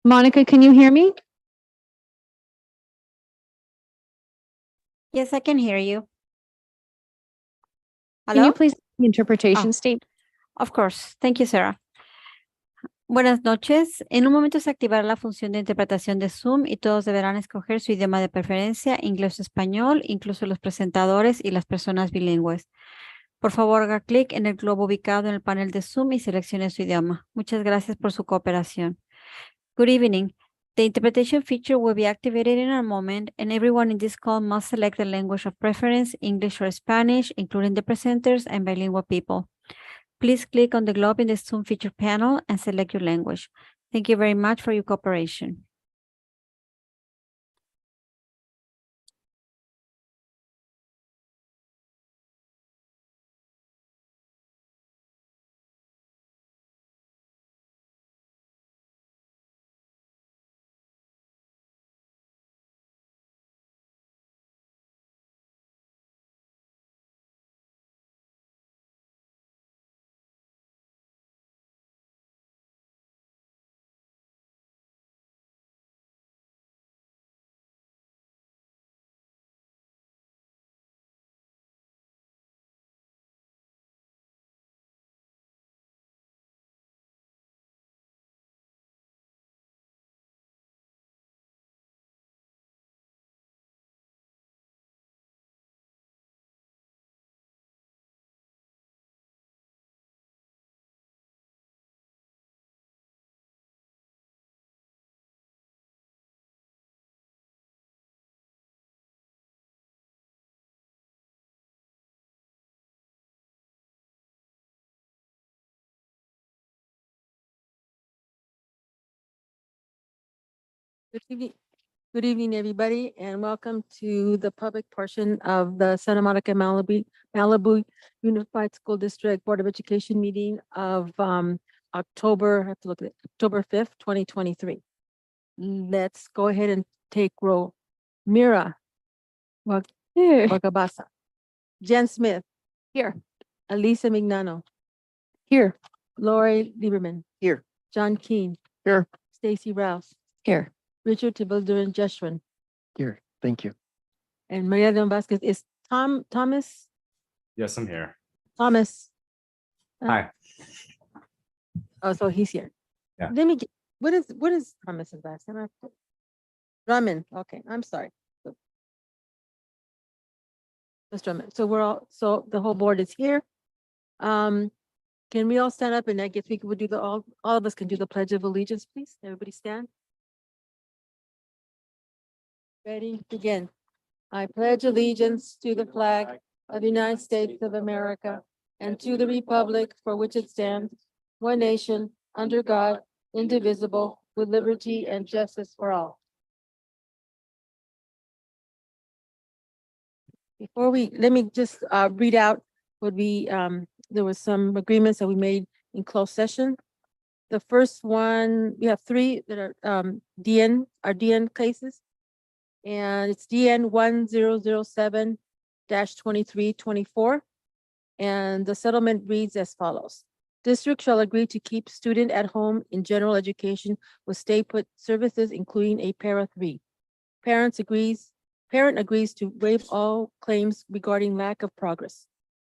Monica, can you hear me? Yes, I can hear you. Can you Hello? please the interpretation Oh. statement? Of course. Thank you, Sarah. Buenas noches. En un momento se activará la función de interpretación de Zoom y todos deberán escoger su idioma de preferencia, inglés o español, incluso los presentadores y las personas bilingües. Por favor, haga clic en el globo ubicado en el panel de Zoom y seleccione su idioma. Muchas gracias por su cooperación. Good evening. The interpretation feature will be activated in a moment, and everyone in this call must select the language of preference, English or Spanish, including the presenters and bilingual people. Please click on the globe in the Zoom feature panel and select your language. Thank you very much for your cooperation. Good evening, everybody, and welcome to the public portion of the Santa Monica-Malibu Unified School District Board of Education meeting of October, I have to look at it, October 5th, 2023. Let's go ahead and take roll. Mira Here. Wagabasa, Jen Smith, Here. Elisa Mignano, Here. Lori Lieberman, Here. John Keen, Here. Stacy Rouse, Here. Richard Tibildurin Jeshwin, Here, thank you. and Maria Don Vasquez. Is Thomas? Yes, I'm here. Thomas. Hi. Oh, so he's here. Yeah. Let me get, what is Thomas's last name? Drummond, okay, I'm sorry. Mr. Drummond, so the whole board is here. Can we all stand up, and I guess we could do all of us can do the Pledge of Allegiance, please? Everybody stand. Ready, begin. I pledge allegiance to the flag of the United States of America and to the republic for which it stands, one nation, under God, indivisible, with liberty and justice for all. Before let me just read out what there was some agreements that we made in closed session. The first one, we have three that are DN cases. And it's DN 1007-2324. And the settlement reads as follows. District shall agree to keep student at home in general education with stay put services, including a para 3. Parent agrees to waive all claims regarding lack of progress.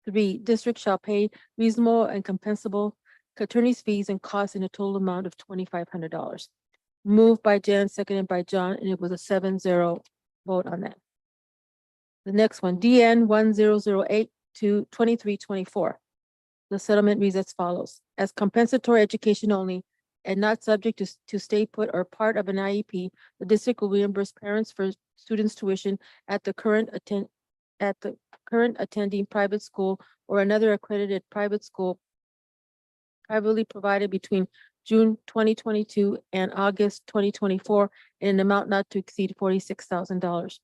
3, district shall pay reasonable and compensable attorney's fees and costs in a total amount of $2,500. Moved by Jen, seconded by John, and it was a 7-0 vote on that. The next one, DN 1008-2324. The settlement reads as follows. As compensatory education only and not subject to stay put or part of an IEP, the district will reimburse parents for students' tuition at the current attending private school or another accredited private school privately provided between June 2022 and August 2024 in an amount not to exceed $46,000.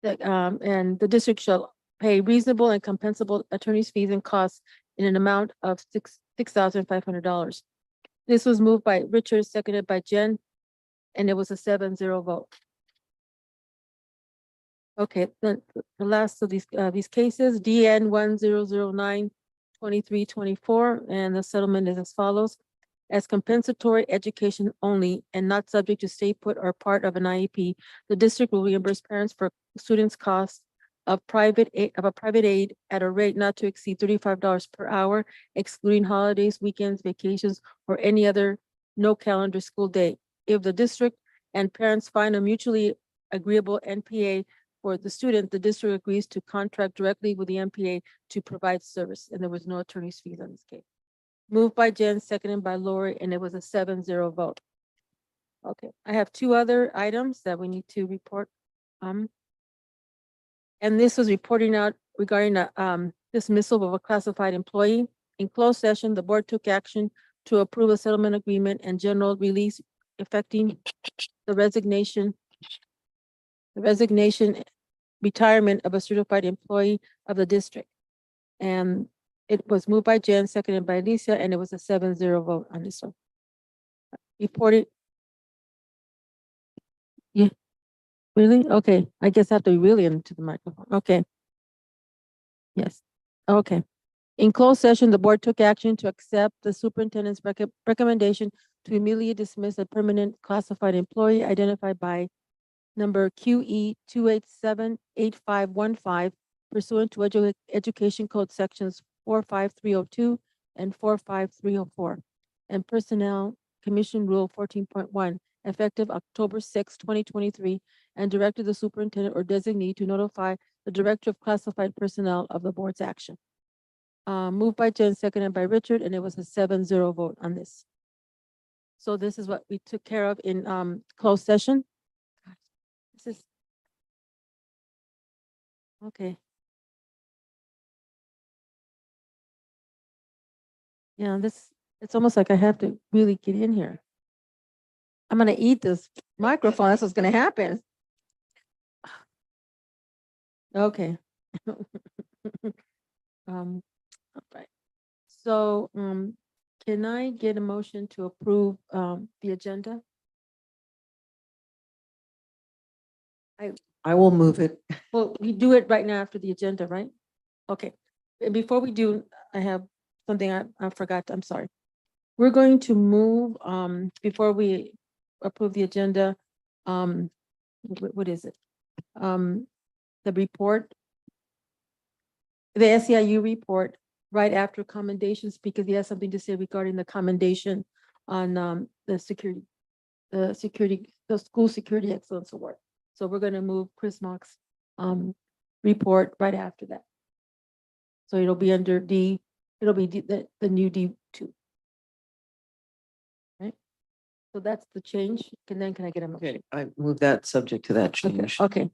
And the district shall pay reasonable and compensable attorney's fees and costs in an amount of $6,500. This was moved by Richard, seconded by Jen, and it was a 7-0 vote. Okay, the last of these cases, DN 1009-2324, and the settlement is as follows. as compensatory education only and not subject to stay put or part of an IEP, the district will reimburse parents for students' costs of a private aid at a rate not to exceed $35 per hour, excluding holidays, weekends, vacations, or any other no calendar school day. If the district and parents find a mutually agreeable NPA for the student, the district agrees to contract directly with the NPA to provide service, and there was no attorney's fees on this case. Moved by Jen, seconded by Lori, and it was a 7-0 vote. Okay, I have two other items that we need to report. And this was reporting out regarding a dismissal of a classified employee. In closed session, the board took action to approve a settlement agreement and general release affecting the resignation, retirement of a certified employee of the district. And it was moved by Jen, seconded by Alicia, and it was a 7-0 vote on this one. Reported. Yeah. Really? Okay, I guess I have to be really into the microphone. Okay. Yes, okay. In closed session, the board took action to accept the superintendent's recommendation to immediately dismiss a permanent classified employee identified by number QE 2878515 pursuant to Education Code Sections 45302 and 45304 and Personnel Commission Rule 14.1 effective October 6, 2023, and directed the superintendent or designee to notify the Director of Classified Personnel of the board's action. Moved by Jen, seconded by Richard, and it was a 7-0 vote on this. So this is what we took care of in closed session. This is okay. Yeah, it's almost like I have to really get in here. I'm gonna eat this microphone. That's what's gonna happen. Okay. All right. So, can I get a motion to approve, the agenda? I will move it. Well, we do it right now after the agenda, right? Okay. And before we do, I have something I forgot. I'm sorry. We're going to move, before we approve the agenda, what is it? The report, the SEIU report, right after commendations, because he has something to say regarding the commendation on, the school security excellence award. So we're gonna move Chris Mock's, report right after that. So it'll be under D, it'll be the new D2. Right? So that's the change. Can I get a motion? Okay, I move that subject to that Okay, change. okay.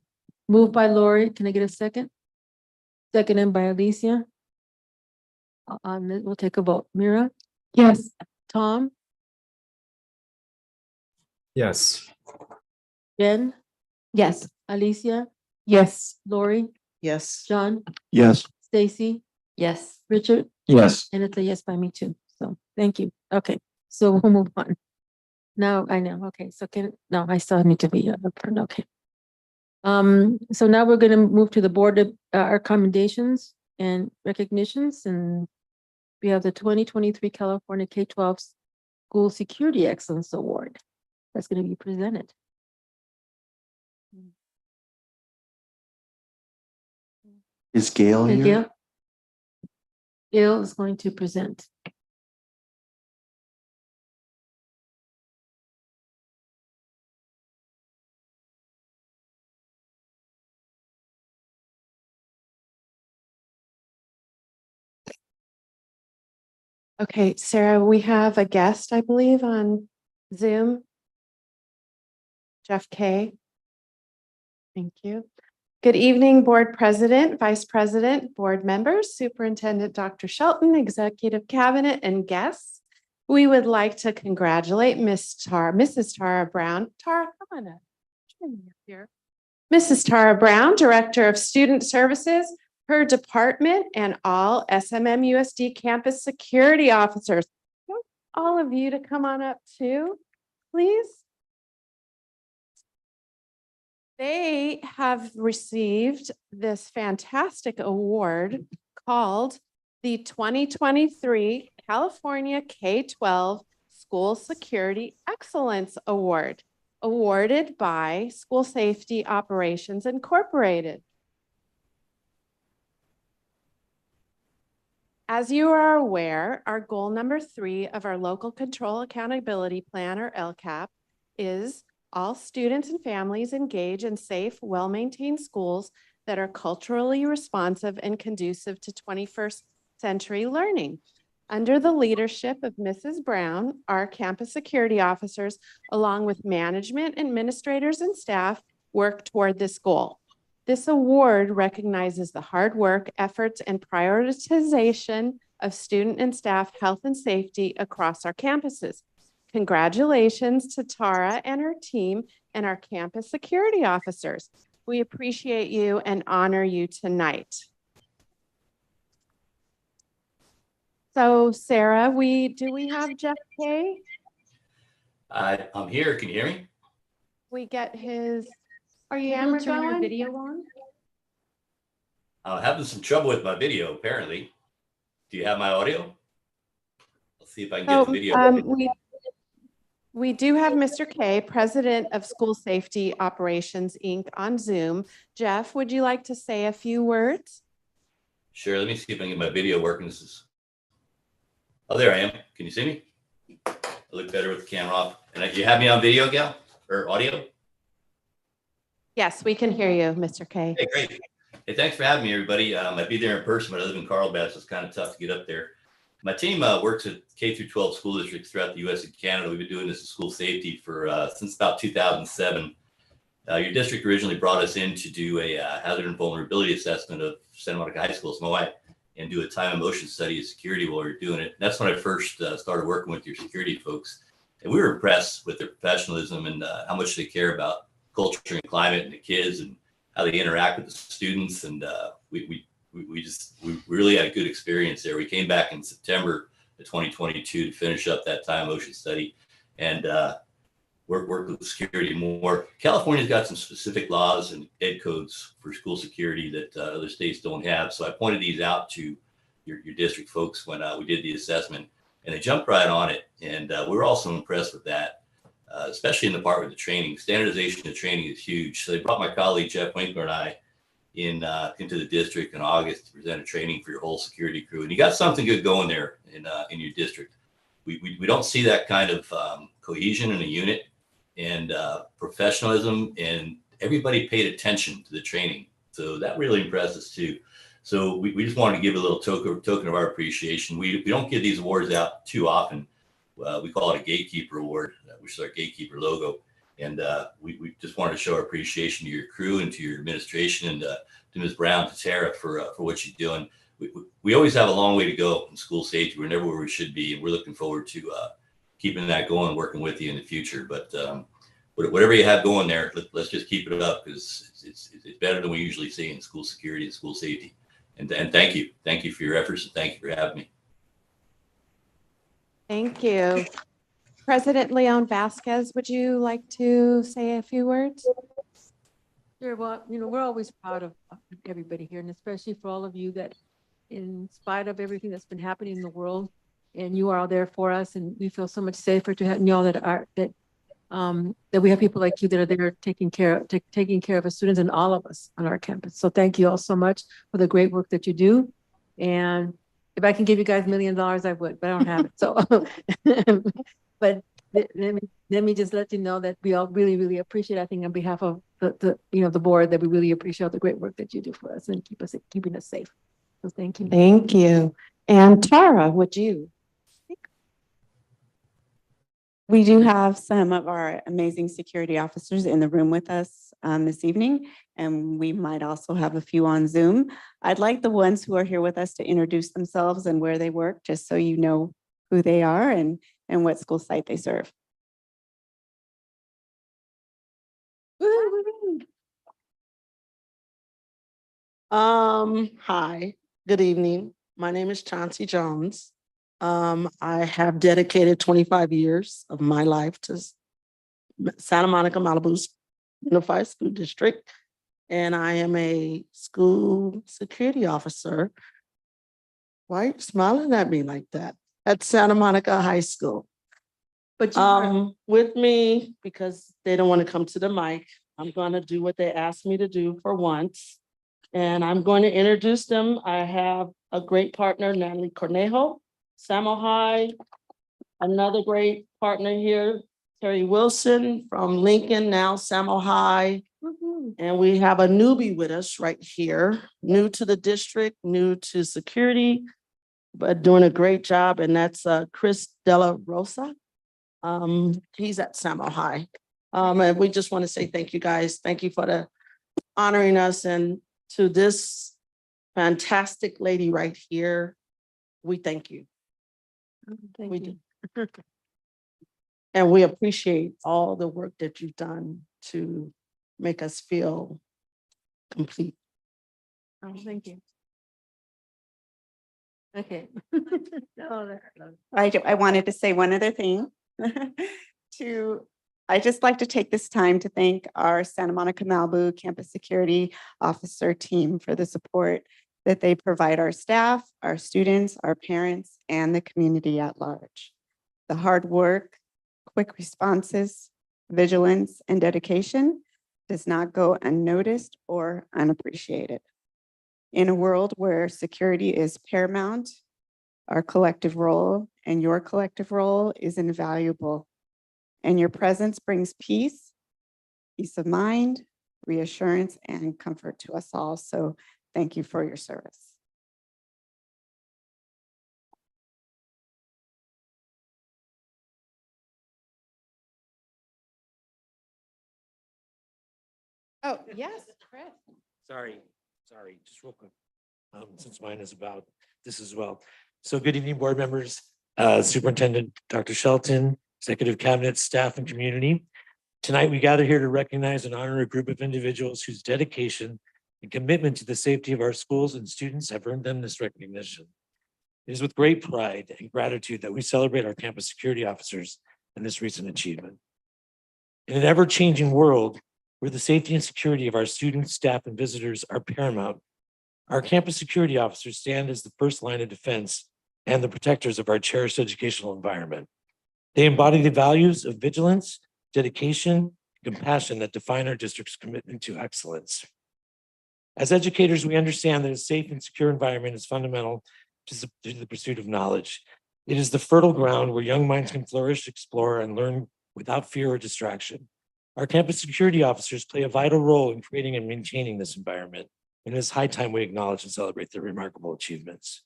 Moved by Lori. Can I get a second? Seconded by Alicia. On this, we'll take a vote. Mira? Yes. Tom? Yes. Jen? Yes. Alicia? Yes. Lori? Yes. John? Yes. Stacy? Yes. Richard? Yes. And it's a yes by me too. So thank you. Okay, so we'll move on. Now I know. Okay, so no, I still need to be okay. So now we're gonna move to the board of our commendations and recognitions, and we have the 2023 California K-12 School Security Excellence Award that's gonna be presented. Is Gail Okay, here? Gail? Gail is going to present. Okay, Sarah, we have a guest, I believe, on Zoom. Jeff Kay. Thank you. Good evening, Board President, Vice President, Board members, Superintendent Dr. Shelton, Executive Cabinet, and guests. We would like to congratulate Mrs. Tara Brown. Tara, come on up. Join me up here. Mrs. Tara Brown, Director of Student Services, her department, and all SMMUSD campus security officers. All of you to come on up too, please. They have received this fantastic award called the 2023 California K-12 School Security Excellence Award, awarded by School Safety Operations Incorporated. As you are aware, our goal number 3 of our Local Control Accountability Plan, or LCAP, is all students and families engage in safe, well-maintained schools that are culturally responsive and conducive to 21st century learning. Under the leadership of Mrs. Brown, our campus security officers, along with management, administrators, and staff, work toward this goal. This award recognizes the hard work, efforts, and prioritization of student and staff health and safety across our campuses. Congratulations to Tara and her team and our campus security officers. We appreciate you and honor you tonight. So Sarah, do we have Jeff K? I'm here. Can you hear me? We get his, Are you Camera able to turn your going? video on? I'm having some trouble with my video, apparently. Do you have my audio? Let's see if I can get the video. We do have Mr. K, President of School Safety Operations, Inc. on Zoom. Jeff, would you like to say a few words? Sure. Let me see if I can get my video working. Oh, there I am. Can you see me? I look better with the camera off. And you have me on video, Gal, or audio? Yes, we can hear you, Mr. K. Hey, great. Hey, thanks for having me, everybody. I'd be there in person, but I live in Carlsbad, so it's kind of tough to get up there. My team works at K through 12 school districts throughout the U.S. and Canada. We've been doing this in school safety for since about 2007. Your district originally brought us in to do a hazard and vulnerability assessment of Santa Monica High School, SMOI, and do a time and motion study of security while we were doing it. That's when I first started working with your security folks. And we were impressed with their professionalism and how much they care about culture and climate and the kids and how they interact with the students. And we really had a good experience there. We came back in September of 2022 to finish up that time motion study and work with security more. California's got some specific laws and ed codes for school security that other states don't have. So I pointed these out to your district folks when we did the assessment, and they jumped right on it. And we were also impressed with that, especially in the part with the training. Standardization of training is huge. So they brought my colleague Jeff Winkler and I into the district in August to present a training for your whole security crew. And you got something good going there in your district. We don't see that kind of cohesion in a unit and professionalism, and everybody paid attention to the training. So that really impressed us too. So we just wanted to give a little token of our appreciation. We don't give these awards out too often. We call it a gatekeeper award, which is our gatekeeper logo. And we just wanted to show our appreciation to your crew and to your administration and to Ms. Brown, to Tara for what you're doing. We always have a long way to go in school safety. We're never where we should be, and we're looking forward to keeping that going and working with you in the future. But whatever you have going there, let's just keep it up, because it's better than we usually see in school security and school safety. And thank you for your efforts, and thank you for having me. Thank you. President Leon Vasquez, would you like to say a few words? Sure. Well, we're always proud of everybody here, and especially for all of you that, in spite of everything that's been happening in the world, and you are all there for us, and we feel so much safer to have y'all that we have people like you that are there taking care of our students and all of us on our campus. So thank you all so much for the great work that you do. And if I can give you guys $1 million, I would, but I don't have it. So, but let me just let you know that we all really, really appreciate, I think on behalf of the board, that we really appreciate the great work that you do for us and keeping us safe. So thank you. Thank you. And Tara, would you? We do have some of our amazing security officers in the room with us this evening, and we might also have a few on Zoom. I'd like the ones who are here with us to introduce themselves and where they work, just so you know who they are and what school site they serve. Hi, good evening. My name is Chauncey Jones. I have dedicated 25 years of my life to Santa Monica-Malibu Unified School District, and I am a school security officer. Why are you smiling at me like that? At Santa Monica High School. But you are- With me, because they don't want to come to the mic, I'm gonna do what they asked me to do for once. And I'm going to introduce them. I have a great partner, Natalie Cornejo, Samo High. Another great partner here, Terry Wilson from Lincoln, now Samo High. And we have a newbie with us right here, new to the district, new to security, but doing a great job, and that's Chris Della Rosa. He's at Samo High. And we just want to say thank you, guys. Thank you for the honoring us, and to this fantastic lady right here, we thank you. We do. And we appreciate all the work that you've done to make us feel complete. Oh, thank you. Okay. No, I wanted to say one other thing. I'd just like to take this time to thank our Santa Monica-Malibu Campus Security Officer team for the support that they provide our staff, our students, our parents, and the community at large. The hard work, quick responses, vigilance, and dedication does not go unnoticed or unappreciated. In a world where security is paramount, our collective role and your collective role is invaluable. And your presence brings peace of mind, reassurance, and comfort to us all. So thank you for your service. Oh, yes, Chris. Sorry, just real quick. Since mine is about this as well. So good evening, board members, Superintendent Dr. Shelton, Executive Cabinet, staff, and community. Tonight, we gather here to recognize and honor a group of individuals whose dedication and commitment to the safety of our schools and students have earned them this recognition. It is with great pride and gratitude that we celebrate our campus security officers and this recent achievement. In an ever-changing world where the safety and security of our students, staff, and visitors are paramount, our campus security officers stand as the first line of defense and the protectors of our cherished educational environment. They embody the values of vigilance, dedication, and compassion that define our district's commitment to excellence. As educators, we understand that a safe and secure environment is fundamental to the pursuit of knowledge. It is the fertile ground where young minds can flourish, explore, and learn without fear or distraction. Our campus security officers play a vital role in creating and maintaining this environment, and it is high time we acknowledge and celebrate their remarkable achievements.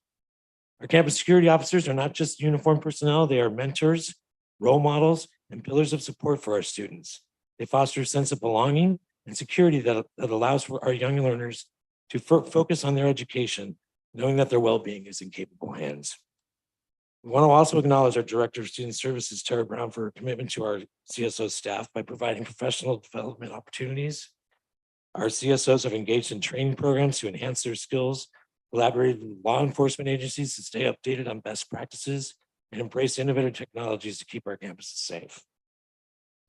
Our campus security officers are not just uniformed personnel, they are mentors, role models, and pillars of support for our students. They foster a sense of belonging and security that allows for our young learners to focus on their education, knowing that their well-being is in capable hands. We want to also acknowledge our Director of Student Services, Tara Brown, for her commitment to our CSO staff by providing professional development opportunities. Our CSOs have engaged in training programs to enhance their skills, collaborated with law enforcement agencies to stay updated on best practices, and embrace innovative technologies to keep our campuses safe.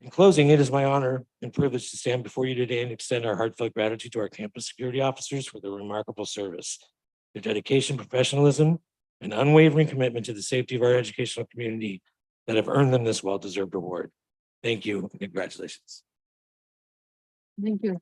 In closing, it is my honor and privilege to stand before you today and extend our heartfelt gratitude to our campus security officers for their remarkable service, their dedication, professionalism, and unwavering commitment to the safety of our educational community that have earned them this well-deserved award. Thank you and congratulations. thank you.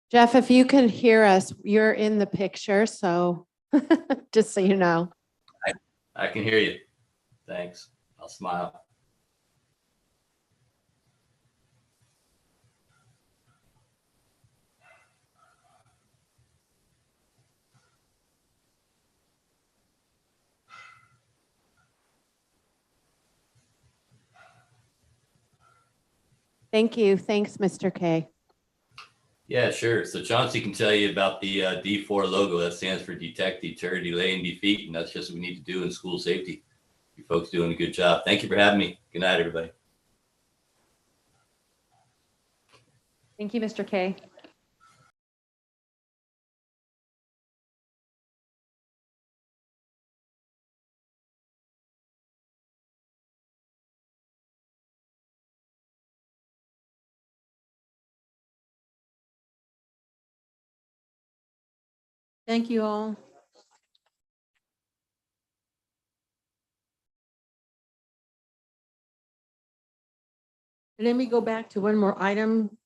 Jeff, if you can hear us, you're in the picture, so just so you know. I can hear you. Thanks. I'll smile. Thank you. Thanks, Mr. K. Yeah, sure. So Chauncey can tell you about the D4 logo. That stands for detect, deter, delay, and defeat. And that's just what we need to do in school safety. You folks doing a good job. Thank you for having me. Good night, everybody. Thank you, Mr. K. Thank you all. Let me go back to one more item.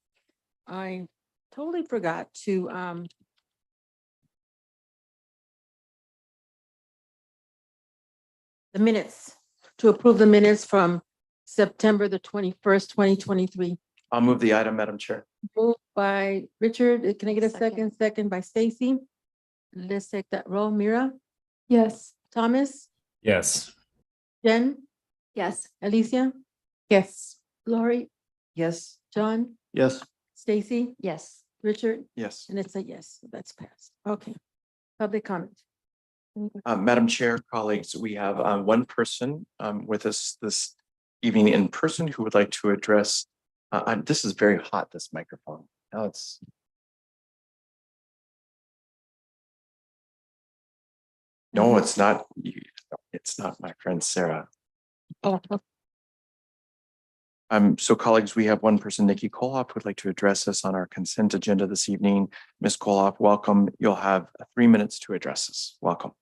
I totally forgot to the minutes, to approve the minutes from September the 21st, 2023. I'll move the item, Madam Chair. Moved by Richard. Can I get a Second. second? Second by Stacy. Let's take that roll. Mira, Yes. Thomas, Yes. Jen, Yes. Alicia, Yes. Lori, Yes. John, Yes. Stacy, Yes. Richard, Yes. and it's a yes. That's passed. Okay. Public comment. Madam Chair, colleagues, we have one person with us this evening in person who would like to address, this is very hot, this microphone. Now it's. No, it's not. It's not my friend Sarah. Oh, So colleagues, we have one person, Nikki Koloff, would like to address us on our consent agenda this evening. Ms. Koloff, welcome. You'll have 3 minutes to address us. Welcome.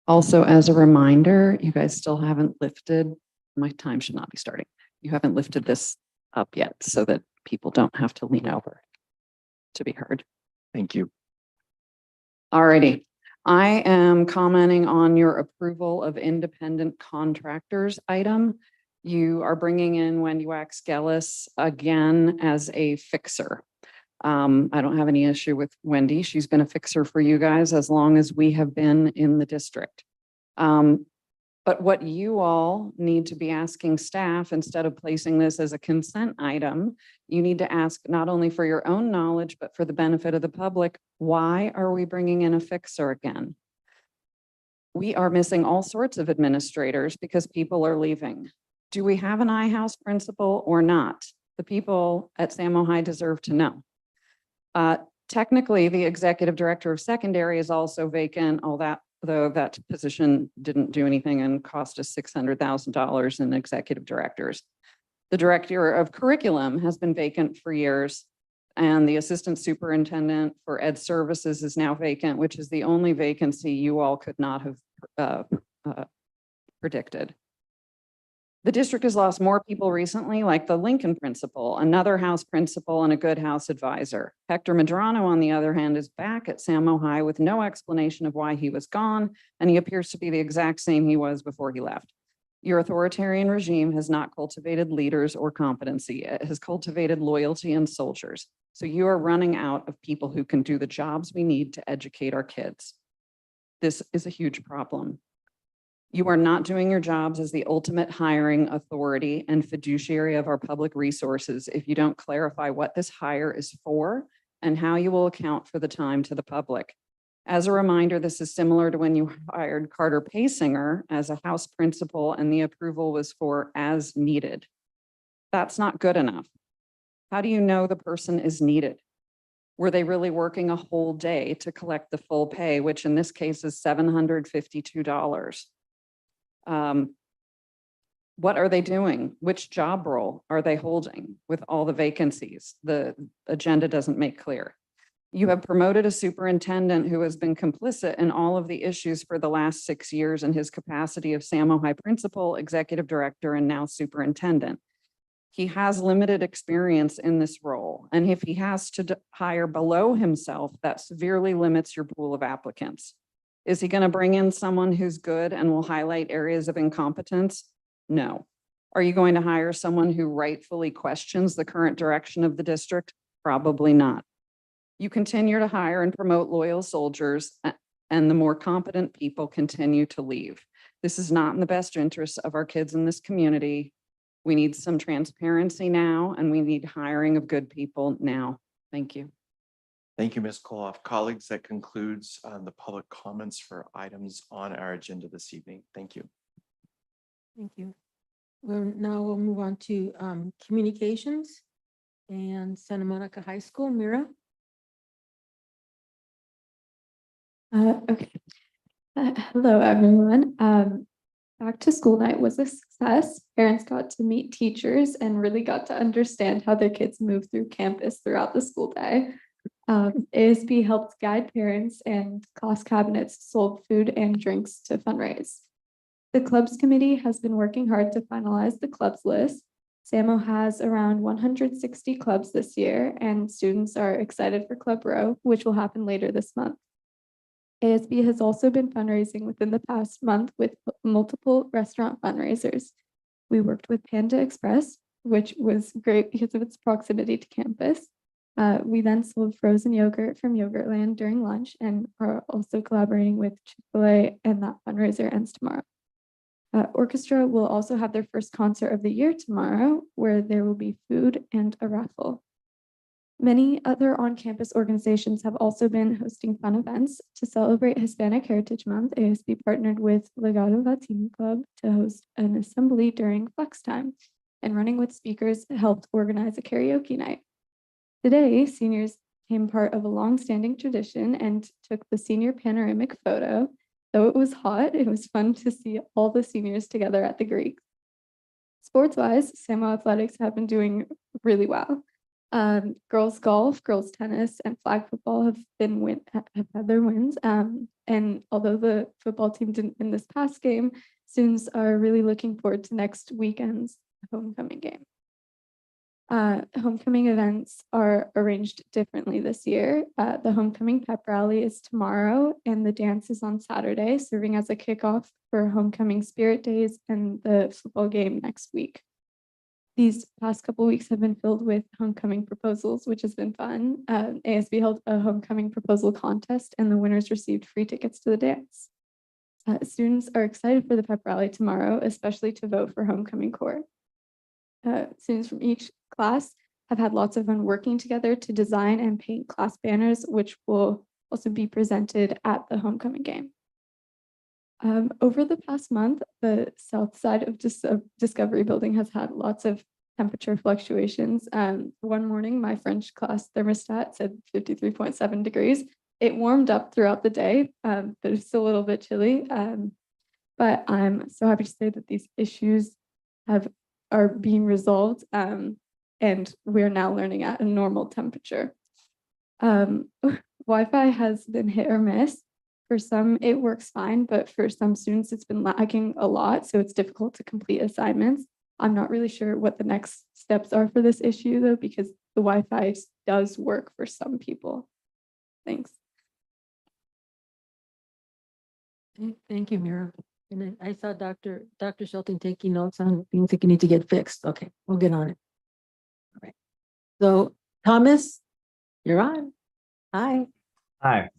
Also, as a reminder, you guys still haven't lifted, my time should not be starting. You haven't lifted this up yet so that people don't have to lean over to be heard. Thank you. Alrighty. I am commenting on your approval of independent contractors item. You are bringing in Wendy Wax-Gellis again as a fixer. I don't have any issue with Wendy. She's been a fixer for you guys as long as we have been in the district. But what you all need to be asking staff, instead of placing this as a consent item, you need to ask not only for your own knowledge, but for the benefit of the public, why are we bringing in a fixer again? We are missing all sorts of administrators because people are leaving. Do we have an iHouse principal or not? The people at Samo High deserve to know. Technically, the executive director of secondary is also vacant, though that position didn't do anything and cost us $600,000 in executive directors. The director of curriculum has been vacant for years, and the assistant superintendent for ed services is now vacant, which is the only vacancy you all could not have predicted. The district has lost more people recently, like the Lincoln principal, another house principal, and a good house advisor. Hector Medrano, on the other hand, is back at Samo High with no explanation of why he was gone, and he appears to be the exact same he was before he left. Your authoritarian regime has not cultivated leaders or competency. It has cultivated loyalty and soldiers. So you are running out of people who can do the jobs we need to educate our kids. This is a huge problem. You are not doing your jobs as the ultimate hiring authority and fiduciary of our public resources if you don't clarify what this hire is for and how you will account for the time to the public. As a reminder, this is similar to when you hired Carter Paysinger as a house principal and the approval was for as needed. That's not good enough. How do you know the person is needed? Were they really working a whole day to collect the full pay, which in this case is $752? What are they doing? Which job role are they holding with all the vacancies? The agenda doesn't make clear. You have promoted a superintendent who has been complicit in all of the issues for the last 6 years in his capacity of Samo High principal, executive director, and now superintendent. He has limited experience in this role, and if he has to hire below himself, that severely limits your pool of applicants. Is he going to bring in someone who's good and will highlight areas of incompetence? No. Are you going to hire someone who rightfully questions the current direction of the district? Probably not. You continue to hire and promote loyal soldiers, and the more competent people continue to leave. This is not in the best interest of our kids in this community. We need some transparency now, and we need hiring of good people now. Thank you. Thank you, Ms. Koloff. Colleagues, that concludes the public comments for items on our agenda this evening. Thank you. thank you. We'll move on to communications and Santa Monica High School. Mira? Okay. Hello, everyone. Back to school night was a success. Parents got to meet teachers and really got to understand how their kids move through campus throughout the school day. ASB helped guide parents and class cabinets sold food and drinks to fundraise. The clubs committee has been working hard to finalize the clubs list. SAMO has around 160 clubs this year, and students are excited for Club Row, which will happen later this month. ASB has also been fundraising within the past month with multiple restaurant fundraisers. We worked with Panda Express, which was great because of its proximity to campus. We then sold frozen yogurt from Yogurtland during lunch and are also collaborating with Chick-fil-A, and that fundraiser ends tomorrow. Orchestra will also have their first concert of the year tomorrow, where there will be food and a raffle. Many other on-campus organizations have also been hosting fun events. To celebrate Hispanic Heritage Month, ASB partnered with Legado Latino Club to host an assembly during Flex Time, and Running with Speakers helped organize a karaoke night. Today, seniors became part of a long-standing tradition and took the senior panoramic photo. Though it was hot, it was fun to see all the seniors together at the Greek. Sports-wise, SAMO athletics have been doing really well. Girls golf, girls tennis, and flag football have had their wins. And although the football team didn't win this past game, students are really looking forward to next weekend's homecoming game. Homecoming events are arranged differently this year. The homecoming pep rally is tomorrow and the dance is on Saturday, serving as a kickoff for homecoming spirit days and the football game next week. These past couple weeks have been filled with homecoming proposals, which has been fun. ASB held a homecoming proposal contest and the winners received free tickets to the dance. Students are excited for the pep rally tomorrow, especially to vote for homecoming corps. Students from each class have had lots of fun working together to design and paint class banners, which will also be presented at the homecoming game. Over the past month, the south side of Discovery Building has had lots of temperature fluctuations. One morning, my French class thermostat said 53.7 degrees. It warmed up throughout the day, but it's still a little bit chilly. But I'm so happy to say that these issues are being resolved, and we're now learning at a normal temperature. Wi-Fi has been hit or miss. For some, it works fine, but for some students, it's been lagging a lot, so it's difficult to complete assignments. I'm not really sure what the next steps are for this issue, though, because the Wi-Fi does work for some people. Thanks. Thank you, Mira. And then I saw Dr. Shelton taking notes on things that need to get fixed. Okay, we'll get on it. All right. So Thomas, you're on. Hi. Hi.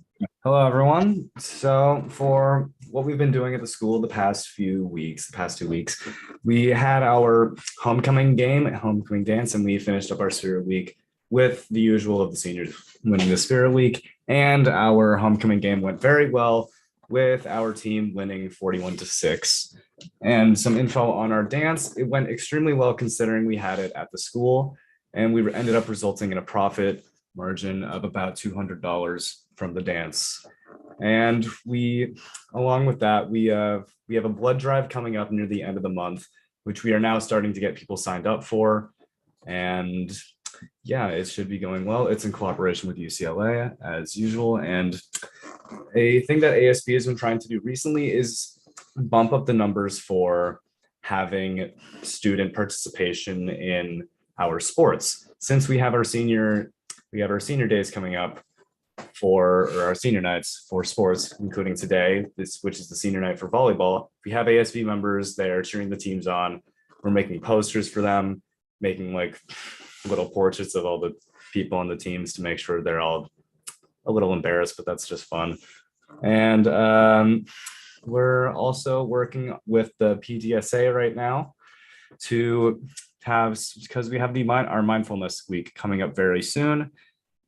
Hello, everyone. So for what we've been doing at the school the past 2 weeks, we had our homecoming game, homecoming dance, and we finished up our Spirit Week with the usual of the seniors winning the Spirit Week. And our homecoming game went very well, with our team winning 41-6. And some info on our dance, it went extremely well considering we had it at the school, and we ended up resulting in a profit margin of about $200 from the dance. And along with that, we have a blood drive coming up near the end of the month, which we are now starting to get people signed up for. And yeah, it should be going well. It's in cooperation with UCLA as usual. And a thing that ASB has been trying to do recently is bump up the numbers for having student participation in our sports. Since we have our senior days coming up or our senior nights for sports, including today, which is the senior night for volleyball. We have ASB members there cheering the teams on. We're making posters for them, making like little portraits of all the people on the teams to make sure they're all a little embarrassed, but that's just fun. And we're also working with the PDSA right now because we have our mindfulness week coming up very soon.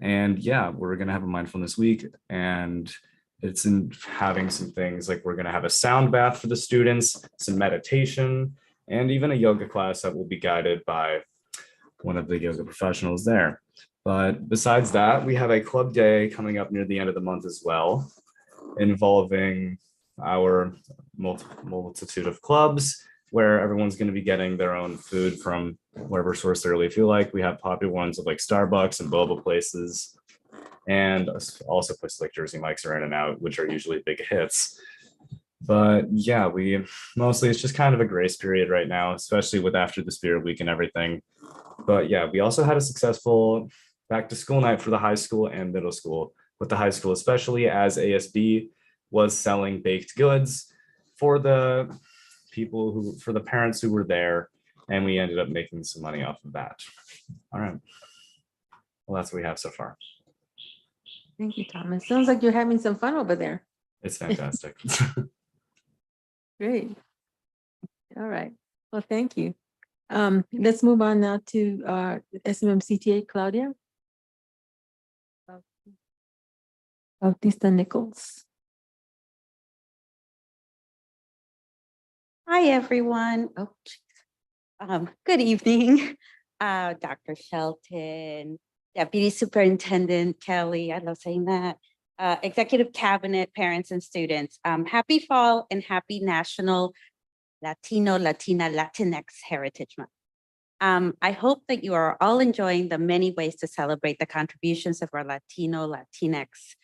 And yeah, we're going to have a mindfulness week, and it's in having some things like we're going to have a sound bath for the students, some meditation, and even a yoga class that will be guided by one of the yoga professionals there. But besides that, we have a club day coming up near the end of the month as well, involving our multitude of clubs, where everyone's going to be getting their own food from whatever source they really feel like. We have popular ones of like Starbucks and boba places. and also puts like Jersey Mike's are in and out, which are usually big hits. But yeah, we mostly, it's just kind of a grace period right now, especially with after the Spirit Week and everything. But yeah, we also had a successful back to school night for the high school and middle school, with the high school, especially as ASB was selling baked goods for the people who, for the parents who were there. And we ended up making some money off of that. All right. Well, that's what we have so far. Thank you, Thomas. Sounds like you're having some fun over there. It's fantastic. Great. All right. Well, thank you. Let's move on now to SMMCTA, Claudia. Bautista Nichols. Hi, everyone. Oh, good evening, Dr. Shelton, Deputy Superintendent Kelly. I love saying that. Executive Cabinet, parents and students. Happy fall and happy National Latino, Latina, Latinx Heritage Month. I hope that you are all enjoying the many ways to celebrate the contributions of our Latino, Latinx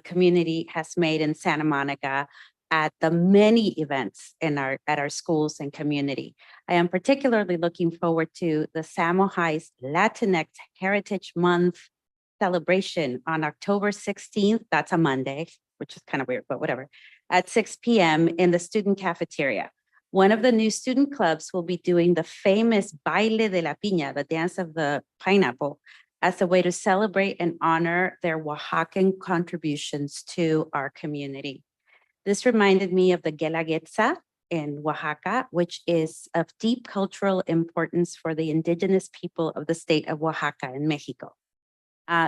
community has made in Santa Monica at the many events at our schools and community. I am particularly looking forward to the Samo High's Latinx Heritage Month celebration on October 16th. That's a Monday, which is kind of weird, but whatever, at 6 p.m. in the student cafeteria. One of the new student clubs will be doing the famous Baile de la Piña, the dance of the pineapple, as a way to celebrate and honor their Oaxacan contributions to our community. This reminded me of the Guelaguetza in Oaxaca, which is of deep cultural importance for the indigenous people of the state of Oaxaca in Mexico.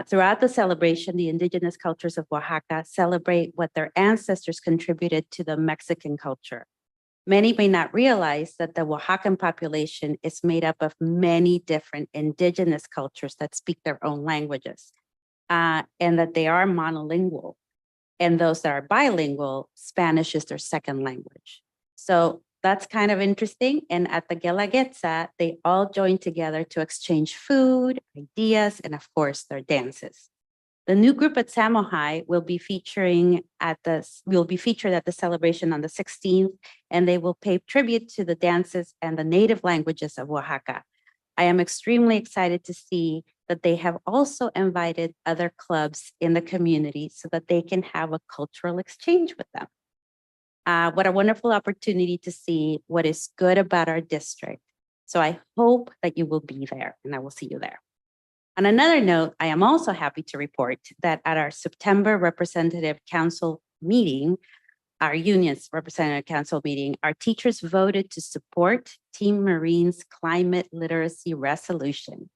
Throughout the celebration, the indigenous cultures of Oaxaca celebrate what their ancestors contributed to the Mexican culture. Many may not realize that the Oaxacan population is made up of many different indigenous cultures that speak their own languages, and that they are monolingual. And those that are bilingual, Spanish is their second language. So that's kind of interesting. And at the Guelaguetza, they all join together to exchange food, ideas, and of course, their dances. The new group at Samo High will be featured at the celebration on the 16th, and they will pay tribute to the dances and the native languages of Oaxaca. I am extremely excited to see that they have also invited other clubs in the community so that they can have a cultural exchange with them. What a wonderful opportunity to see what is good about our district. So I hope that you will be there, and I will see you there. On another note, I am also happy to report that at our September Representative Council meeting, our union's Representative Council meeting, our teachers voted to support Team Marine's climate literacy resolution.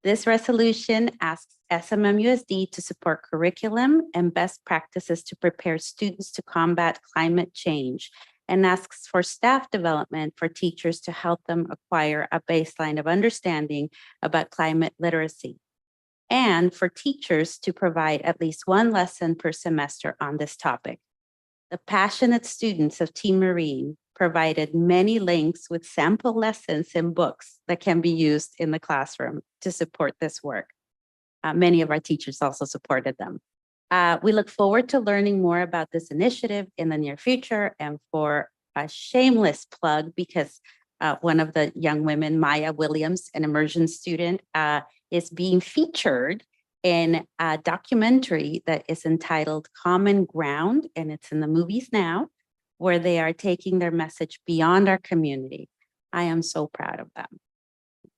This resolution asks SMMUSD to support curriculum and best practices to prepare students to combat climate change, and asks for staff development for teachers to help them acquire a baseline of understanding about climate literacy, and for teachers to provide at least one lesson per semester on this topic. The passionate students of Team Marine provided many links with sample lessons and books that can be used in the classroom to support this work. Many of our teachers also supported them. We look forward to learning more about this initiative in the near future. And for a shameless plug, because one of the young women, Maya Williams, an immersion student, is being featured in a documentary that is entitled Common Ground, and it's in the movies now, where they are taking their message beyond our community. I am so proud of them.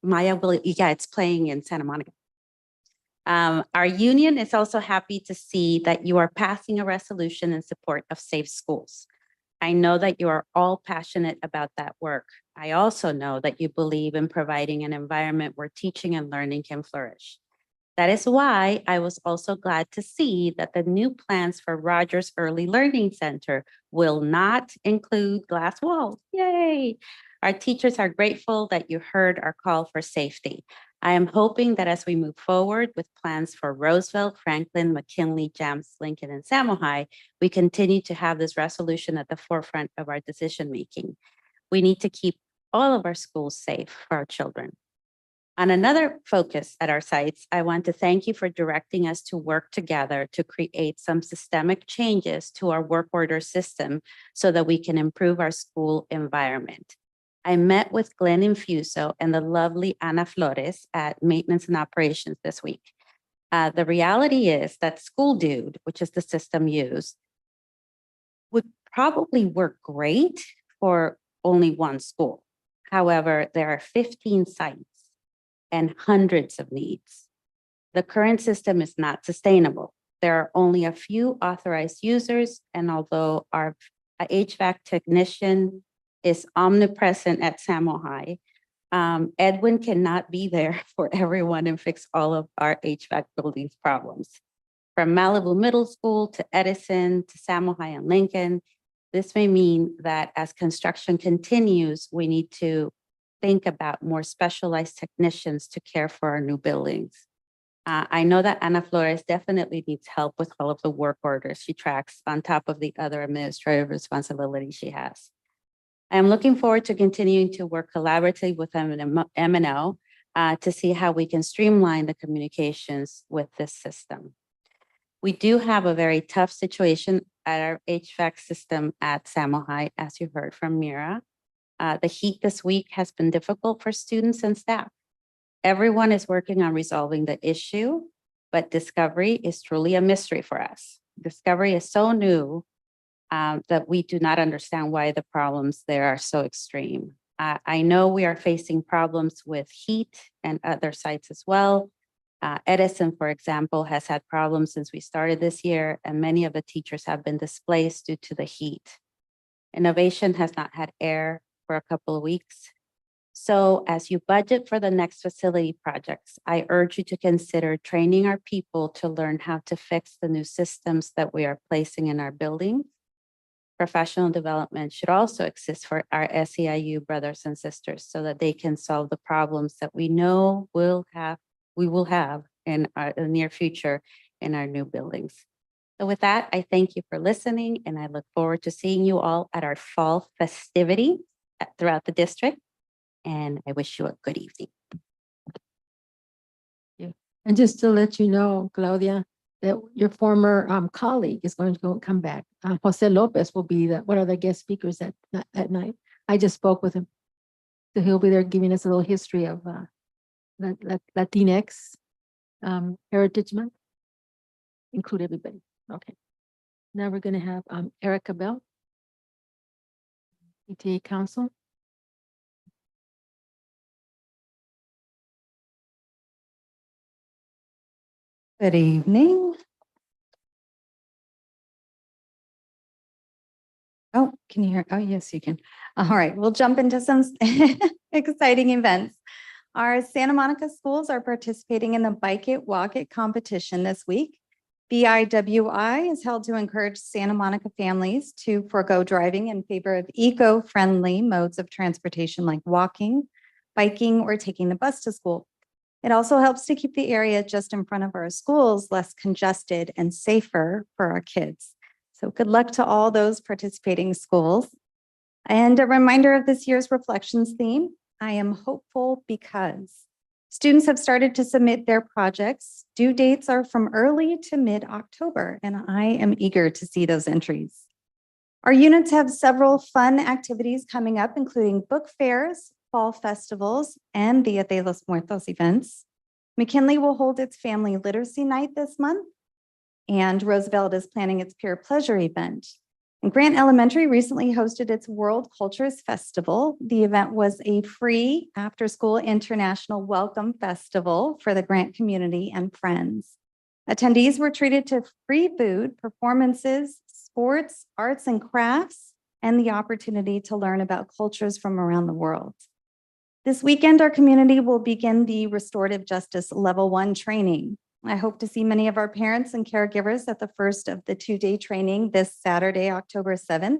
Maya Williams, yeah, it's playing in Santa Monica. Our union is also happy to see that you are passing a resolution in support of safe schools. I know that you are all passionate about that work. I also know that you believe in providing an environment where teaching and learning can flourish. That is why I was also glad to see that the new plans for Rogers Early Learning Center will not include glass walls. Yay! Our teachers are grateful that you heard our call for safety. I am hoping that as we move forward with plans for Roosevelt, Franklin, McKinley, Jams, Lincoln, and Samo High, we continue to have this resolution at the forefront of our decision making. We need to keep all of our schools safe for our children. On another focus at our sites, I want to thank you for directing us to work together to create some systemic changes to our work order system so that we can improve our school environment. I met with Glenn Infuso and the lovely Ana Flores at Maintenance and Operations this week. The reality is that School Dude, which is the system used, would probably work great for only one school. However, there are 15 sites and hundreds of needs. The current system is not sustainable. There are only a few authorized users, and although our HVAC technician is omnipresent at Samo High, Edwin cannot be there for everyone and fix all of our HVAC buildings problems. From Malibu Middle School to Edison to Samo High and Lincoln, this may mean that as construction continues, we need to think about more specialized technicians to care for our new buildings. I know that Ana Flores definitely needs help with all of the work orders she tracks on top of the other administrative responsibilities she has. I am looking forward to continuing to work collaboratively with M&O to see how we can streamline the communications with this system. We do have a very tough situation at our HVAC system at Samo High, as you heard from Mira. The heat this week has been difficult for students and staff. Everyone is working on resolving the issue, but Discovery is truly a mystery for us. Discovery is so new that we do not understand why the problems there are so extreme. I know we are facing problems with heat and other sites as well. Edison, for example, has had problems since we started this year, and many of the teachers have been displaced due to the heat. Innovation has not had air for a couple of weeks. So as you budget for the next facility projects, I urge you to consider training our people to learn how to fix the new systems that we are placing in our building. Professional development should also exist for our SEIU brothers and sisters so that they can solve the problems that we know we will have in the near future in our new buildings. So with that, I thank you for listening, and I look forward to seeing you all at our fall festivity throughout the district. And I wish you a good evening. And just to let you know, Claudia, that your former colleague is going to come back. Jose Lopez will be one of the guest speakers that night. I just spoke with him. So he'll be there giving us a little history of Latinx Heritage Month. Include everybody. Okay. Now we're going to have Erica Bell, PTA Council. Good evening. Oh, can you hear? Oh, yes, you can. All right, we'll jump into some exciting events. Our Santa Monica schools are participating in the Bike It, Walk It competition this week. BIWI is held to encourage Santa Monica families to forego driving in favor of eco-friendly modes of transportation like walking, biking, or taking the bus to school. It also helps to keep the area just in front of our schools less congested and safer for our kids. So good luck to all those participating schools. And a reminder of this year's reflections theme, I am hopeful because students have started to submit their projects. Due dates are from early to mid-October, and I am eager to see those entries. Our units have several fun activities coming up, including book fairs, fall festivals, and Dia de los Muertos events. McKinley will hold its family literacy night this month, and Roosevelt is planning its peer pleasure event. And Grant Elementary recently hosted its World Cultures Festival. The event was a free after-school international welcome festival for the Grant community and friends. Attendees were treated to free food, performances, sports, arts and crafts, and the opportunity to learn about cultures from around the world. This weekend, our community will begin the Restorative Justice Level 1 training. I hope to see many of our parents and caregivers at the first of the two-day training this Saturday, October 7th,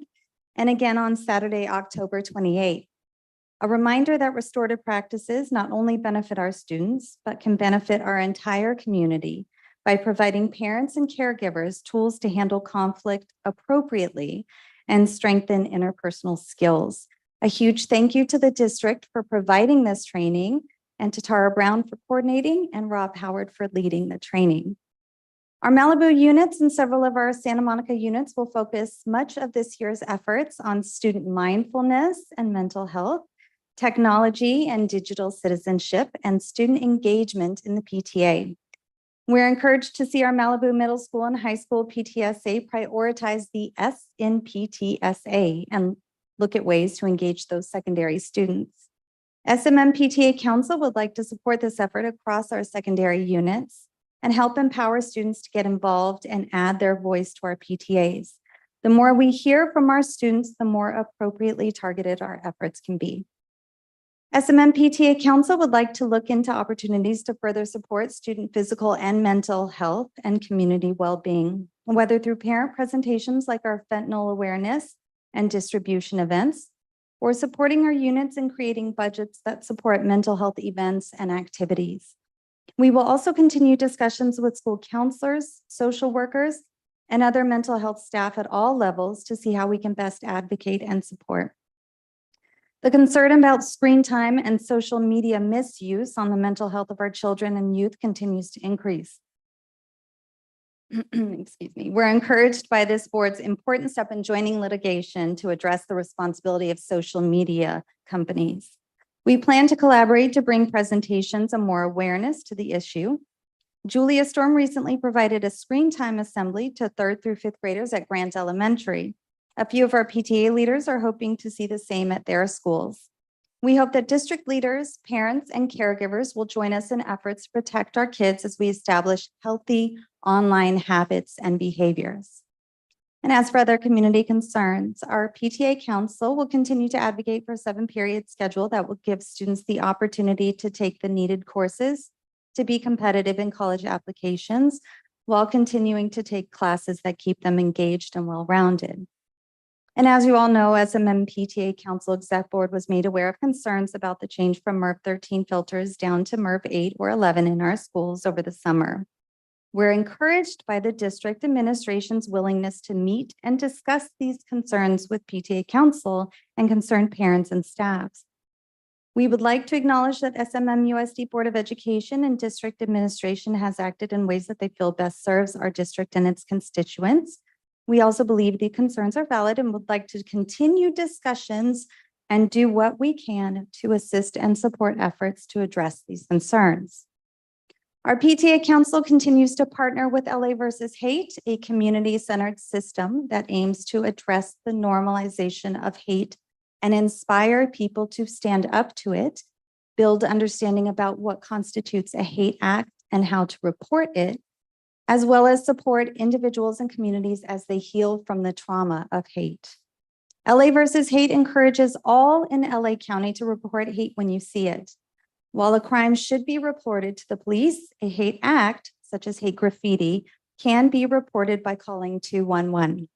and again on Saturday, October 28th. A reminder that restorative practices not only benefit our students, but can benefit our entire community by providing parents and caregivers tools to handle conflict appropriately and strengthen interpersonal skills. A huge thank you to the district for providing this training. and to Tara Brown for coordinating and Rob Howard for leading the training. Our Malibu units and several of our Santa Monica units will focus much of this year's efforts on student mindfulness and mental health, technology and digital citizenship, and student engagement in the PTA. We're encouraged to see our Malibu Middle School and High School PTSA prioritize the S in PTSA and look at ways to engage those secondary students. SMM PTA Council would like to support this effort across our secondary units and help empower students to get involved and add their voice to our PTAs. The more we hear from our students, the more appropriately targeted our efforts can be. SMM PTA Council would like to look into opportunities to further support student physical and mental health and community well-being, whether through parent presentations like our fentanyl awareness and distribution events, or supporting our units in creating budgets that support mental health events and activities. We will also continue discussions with school counselors, social workers, and other mental health staff at all levels to see how we can best advocate and support. The concern about screen time and social media misuse on the mental health of our children and youth continues to increase. Excuse me. We're encouraged by this board's important step in joining litigation to address the responsibility of social media companies. We plan to collaborate to bring presentations and more awareness to the issue. Julia Storm recently provided a screen time assembly to 3rd through 5th graders at Grant Elementary. A few of our PTA leaders are hoping to see the same at their schools. We hope that district leaders, parents, and caregivers will join us in efforts to protect our kids as we establish healthy online habits and behaviors. And as for other community concerns, our PTA Council will continue to advocate for a 7-period schedule that will give students the opportunity to take the needed courses to be competitive in college applications while continuing to take classes that keep them engaged and well-rounded. And as you all know, SMM PTA Council Exec Board was made aware of concerns about the change from MERV 13 filters down to MERV 8 or 11 in our schools over the summer. We're encouraged by the district administration's willingness to meet and discuss these concerns with PTA Council and concerned parents and staffs. We would like to acknowledge that SMM USD Board of Education and district administration has acted in ways that they feel best serves our district and its constituents. We also believe the concerns are valid and would like to continue discussions and do what we can to assist and support efforts to address these concerns. Our PTA Council continues to partner with LA versus Hate, a community-centered system that aims to address the normalization of hate and inspire people to stand up to it, build understanding about what constitutes a hate act and how to report it, as well as support individuals and communities as they heal from the trauma of hate. LA versus Hate encourages all in LA County to report hate when you see it. While a crime should be reported to the police, a hate act, such as hate graffiti, can be reported by calling 211.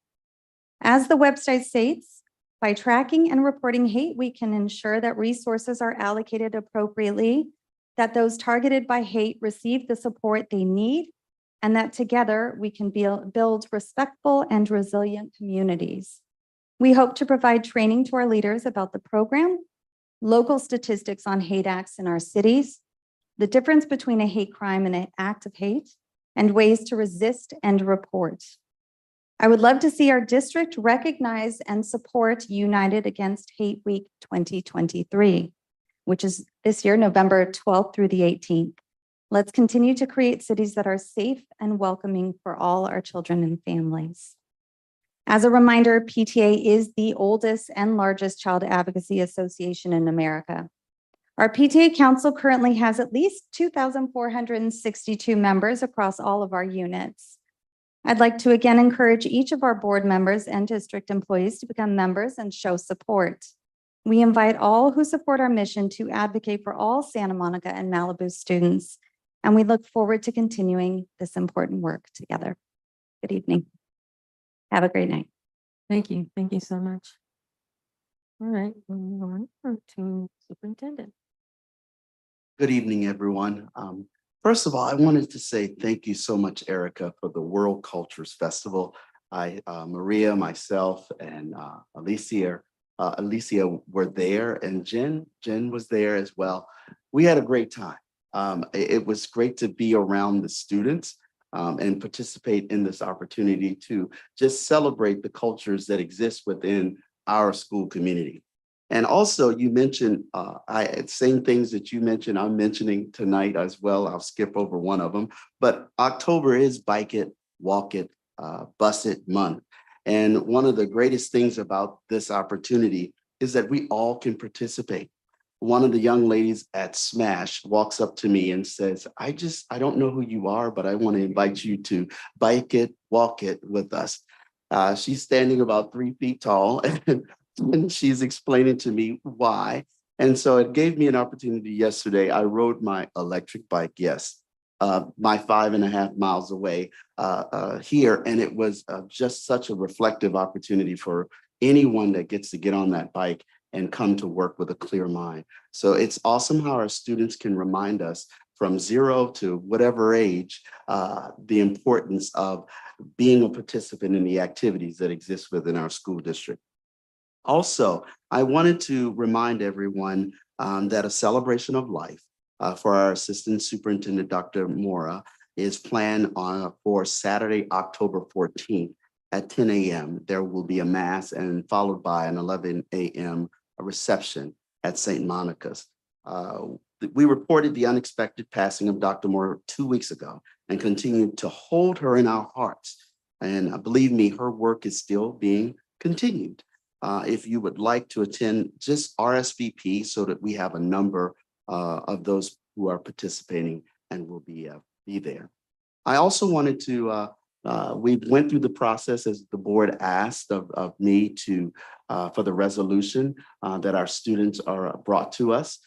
As the website states, by tracking and reporting hate, we can ensure that resources are allocated appropriately, that those targeted by hate receive the support they need, and that together we can build respectful and resilient communities. We hope to provide training to our leaders about the program, local statistics on hate acts in our cities, the difference between a hate crime and an act of hate, and ways to resist and report. I would love to see our district recognize and support United Against Hate Week 2023, which is this year, November 12th through the 18th. Let's continue to create cities that are safe and welcoming for all our children and families. As a reminder, PTA is the oldest and largest child advocacy association in America. Our PTA Council currently has at least 2,462 members across all of our units. I'd like to again encourage each of our board members and district employees to become members and show support. We invite all who support our mission to advocate for all Santa Monica and Malibu students, and we look forward to continuing this important work together. Good evening. Have a great night. Thank you. Thank you so much. All right, we'll move on to Superintendent. Good evening, everyone. First of all, I wanted to say thank you so much, Erica, for the World Cultures Festival. Maria, myself, and Alicia were there, and Jen was there as well. we had a great time. It was great to be around the students and participate in this opportunity to just celebrate the cultures that exist within our school community. And also, you mentioned same things that you mentioned, I'm mentioning tonight as well. I'll skip over one of them, but October is Bike It, Walk It, Bus It month. And one of the greatest things about this opportunity is that we all can participate. One of the young ladies at Smash walks up to me and says, I don't know who you are, but I want to invite you to Bike It, Walk It with us. She's standing about 3 feet tall and she's explaining to me why. And so it gave me an opportunity yesterday. I rode my electric bike, yes, my 5.5 miles away here. And it was just such a reflective opportunity for anyone that gets to get on that bike and come to work with a clear mind. So it's awesome how our students can remind us from 0 to whatever age, the importance of being a participant in the activities that exist within our school district. Also, I wanted to remind everyone that a celebration of life for our Assistant Superintendent, Dr. Mora, is planned for Saturday, October 14th at 10 a.m. There will be a mass and followed by an 11 a.m. reception at St. Monica's. We reported the unexpected passing of Dr. Moore 2 weeks ago and continue to hold her in our hearts. And believe me, her work is still being continued. If you would like to attend, just RSVP so that we have a number of those who are participating and will be there. I also wanted to, we went through the process as the board asked of me to, for the resolution that our students are brought to us.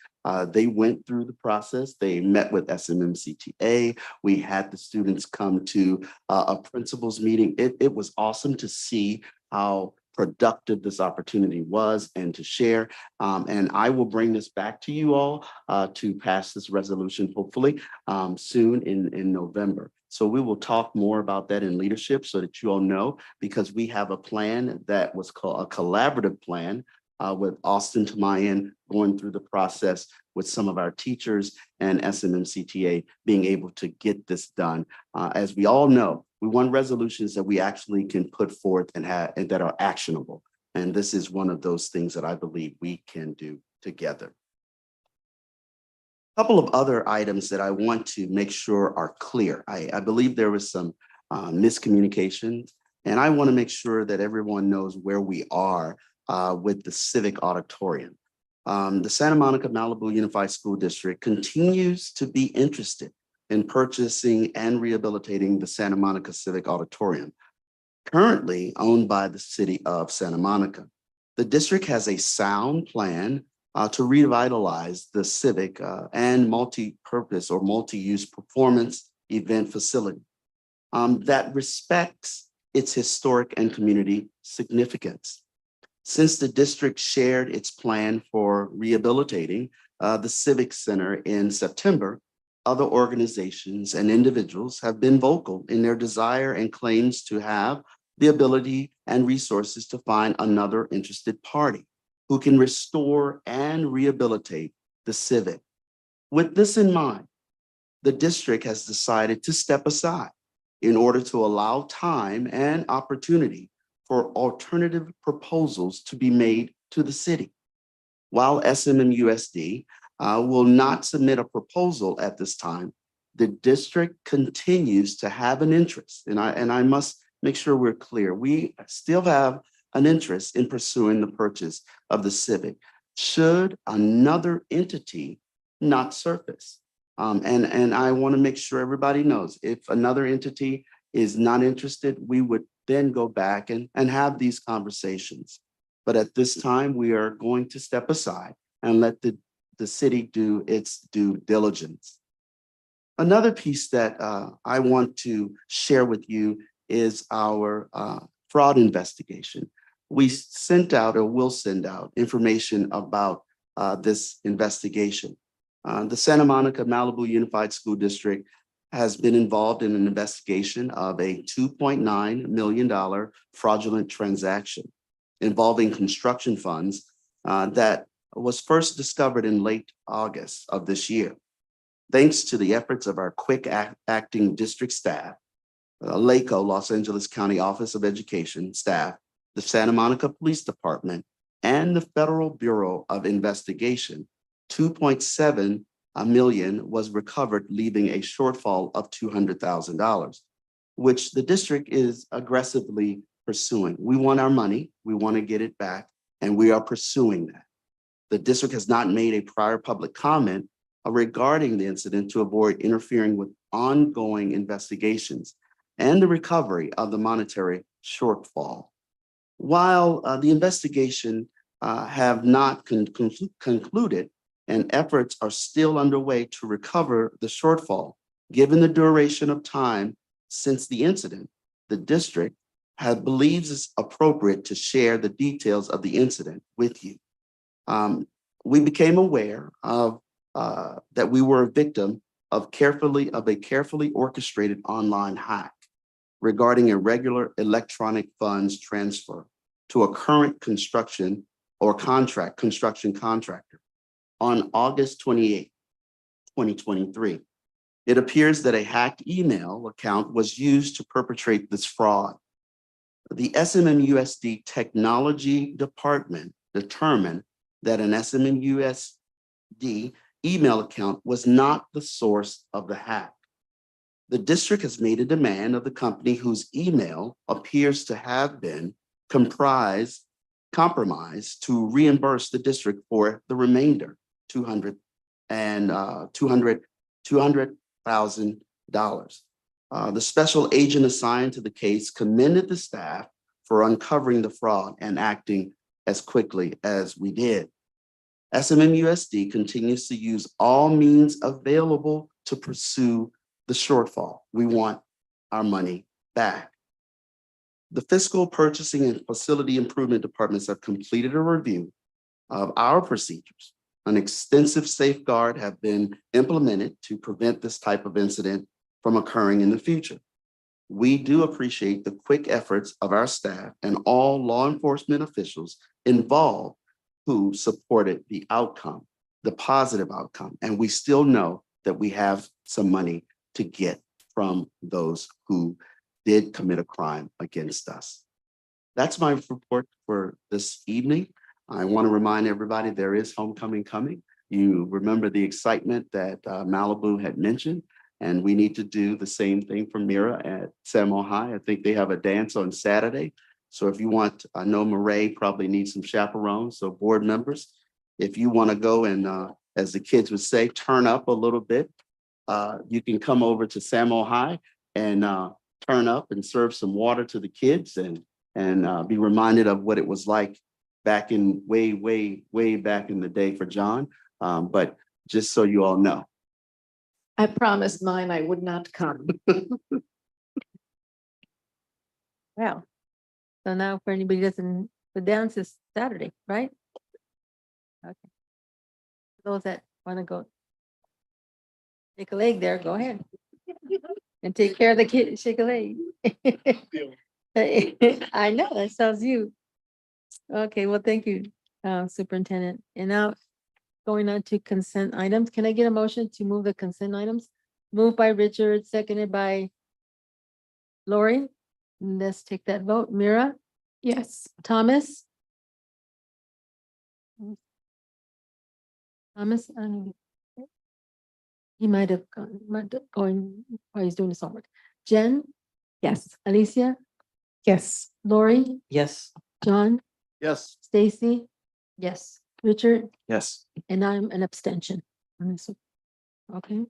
They went through the process. They met with SMMCTA. We had the students come to a principals meeting. It was awesome to see how productive this opportunity was and to share. And I will bring this back to you all to pass this resolution, hopefully soon in November. So we will talk more about that in leadership so that you all know, because we have a plan that was called a collaborative plan with Austin Tamayan going through the process with some of our teachers and SMMCTA being able to get this done. As we all know, we want resolutions that we actually can put forth and that are actionable. And this is one of those things that I believe we can do together. A couple of other items that I want to make sure are clear. I believe there was some miscommunication, and I want to make sure that everyone knows where we are with the Civic Auditorium. The Santa Monica-Malibu Unified School District continues to be interested in purchasing and rehabilitating the Santa Monica Civic Auditorium, currently owned by the city of Santa Monica. The district has a sound plan to revitalize the civic and multi-purpose or multi-use performance event facility that respects its historic and community significance. Since the district shared its plan for rehabilitating the Civic Center in September, other organizations and individuals have been vocal in their desire and claims to have the ability and resources to find another interested party who can restore and rehabilitate the Civic. With this in mind, the district has decided to step aside in order to allow time and opportunity for alternative proposals to be made to the city. While SMMUSD will not submit a proposal at this time, the district continues to have an interest, and I must make sure we're clear. We still have an interest in pursuing the purchase of the Civic should another entity not surface. And I want to make sure everybody knows if another entity is not interested, we would then go back and have these conversations. But at this time, we are going to step aside and let the city do its due diligence. Another piece that I want to share with you is our fraud investigation. We sent out or will send out information about this investigation. The Santa Monica-Malibu Unified School District has been involved in an investigation of a $2.9 million fraudulent transaction involving construction funds that was first discovered in late August of this year. Thanks to the efforts of our quick acting district staff, LACO, Los Angeles County Office of Education staff, the Santa Monica Police Department, and the Federal Bureau of Investigation, 2.7 million was recovered, leaving a shortfall of $200,000, which the district is aggressively pursuing. We want our money, we want to get it back, and we are pursuing that. The district has not made a prior public comment regarding the incident to avoid interfering with ongoing investigations and the recovery of the monetary shortfall. While the investigation have not concluded and efforts are still underway to recover the shortfall, given the duration of time since the incident, the district believes it's appropriate to share the details of the incident with you. We became aware of that we were a victim of a carefully orchestrated online hack regarding irregular electronic funds transfer to a current construction contractor on August 28, 2023. It appears that a hacked email account was used to perpetrate this fraud. The SMMUSD Technology Department determined that an SMMUSD email account was not the source of the hack. The district has made a demand of the company whose email appears to have been compromised to reimburse the district for the remainder, $200,000. The special agent assigned to the case commended the staff for uncovering the fraud and acting as quickly as we did. SMMUSD continues to use all means available to pursue the shortfall. We want our money back. The fiscal, purchasing, and facility improvement departments have completed a review of our procedures. An extensive safeguard have been implemented to prevent this type of incident from occurring in the future. We do appreciate the quick efforts of our staff and all law enforcement officials involved who supported the outcome, the positive outcome. And we still know that we have some money to get from those who did commit a crime against us. That's my report for this evening. I want to remind everybody there is homecoming coming. You remember the excitement that Malibu had mentioned, and we need to do the same thing for Mira at Samo High. I think they have a dance on Saturday. So if you want, I know Murray probably needs some chaperones. So board members, if you want to go and, as the kids would say, turn up a little bit, you can come over to Samo High and turn up and serve some water to the kids and be reminded of what it was like back in way back in the day for John. But just so you all know. I promised mine I would not come. Well, so now for anybody who doesn't, the dance is Saturday, right? Okay. Those that want to go take a leg there, go ahead. And take care of the kid, shake a leg. I know, that sounds you. Okay, well, thank you, Superintendent. And now going on to consent items. Can I get a motion to move the consent items? Moved by Richard, seconded by Lori. Let's take that vote. Mira, Yes. Thomas? Thomas, he might have going while he's doing his homework. Jen, Yes. Alicia, Yes. Lori, Yes. John, Yes. Stacy, Yes. Richard, Yes. and I'm an abstention. on this one. Okay.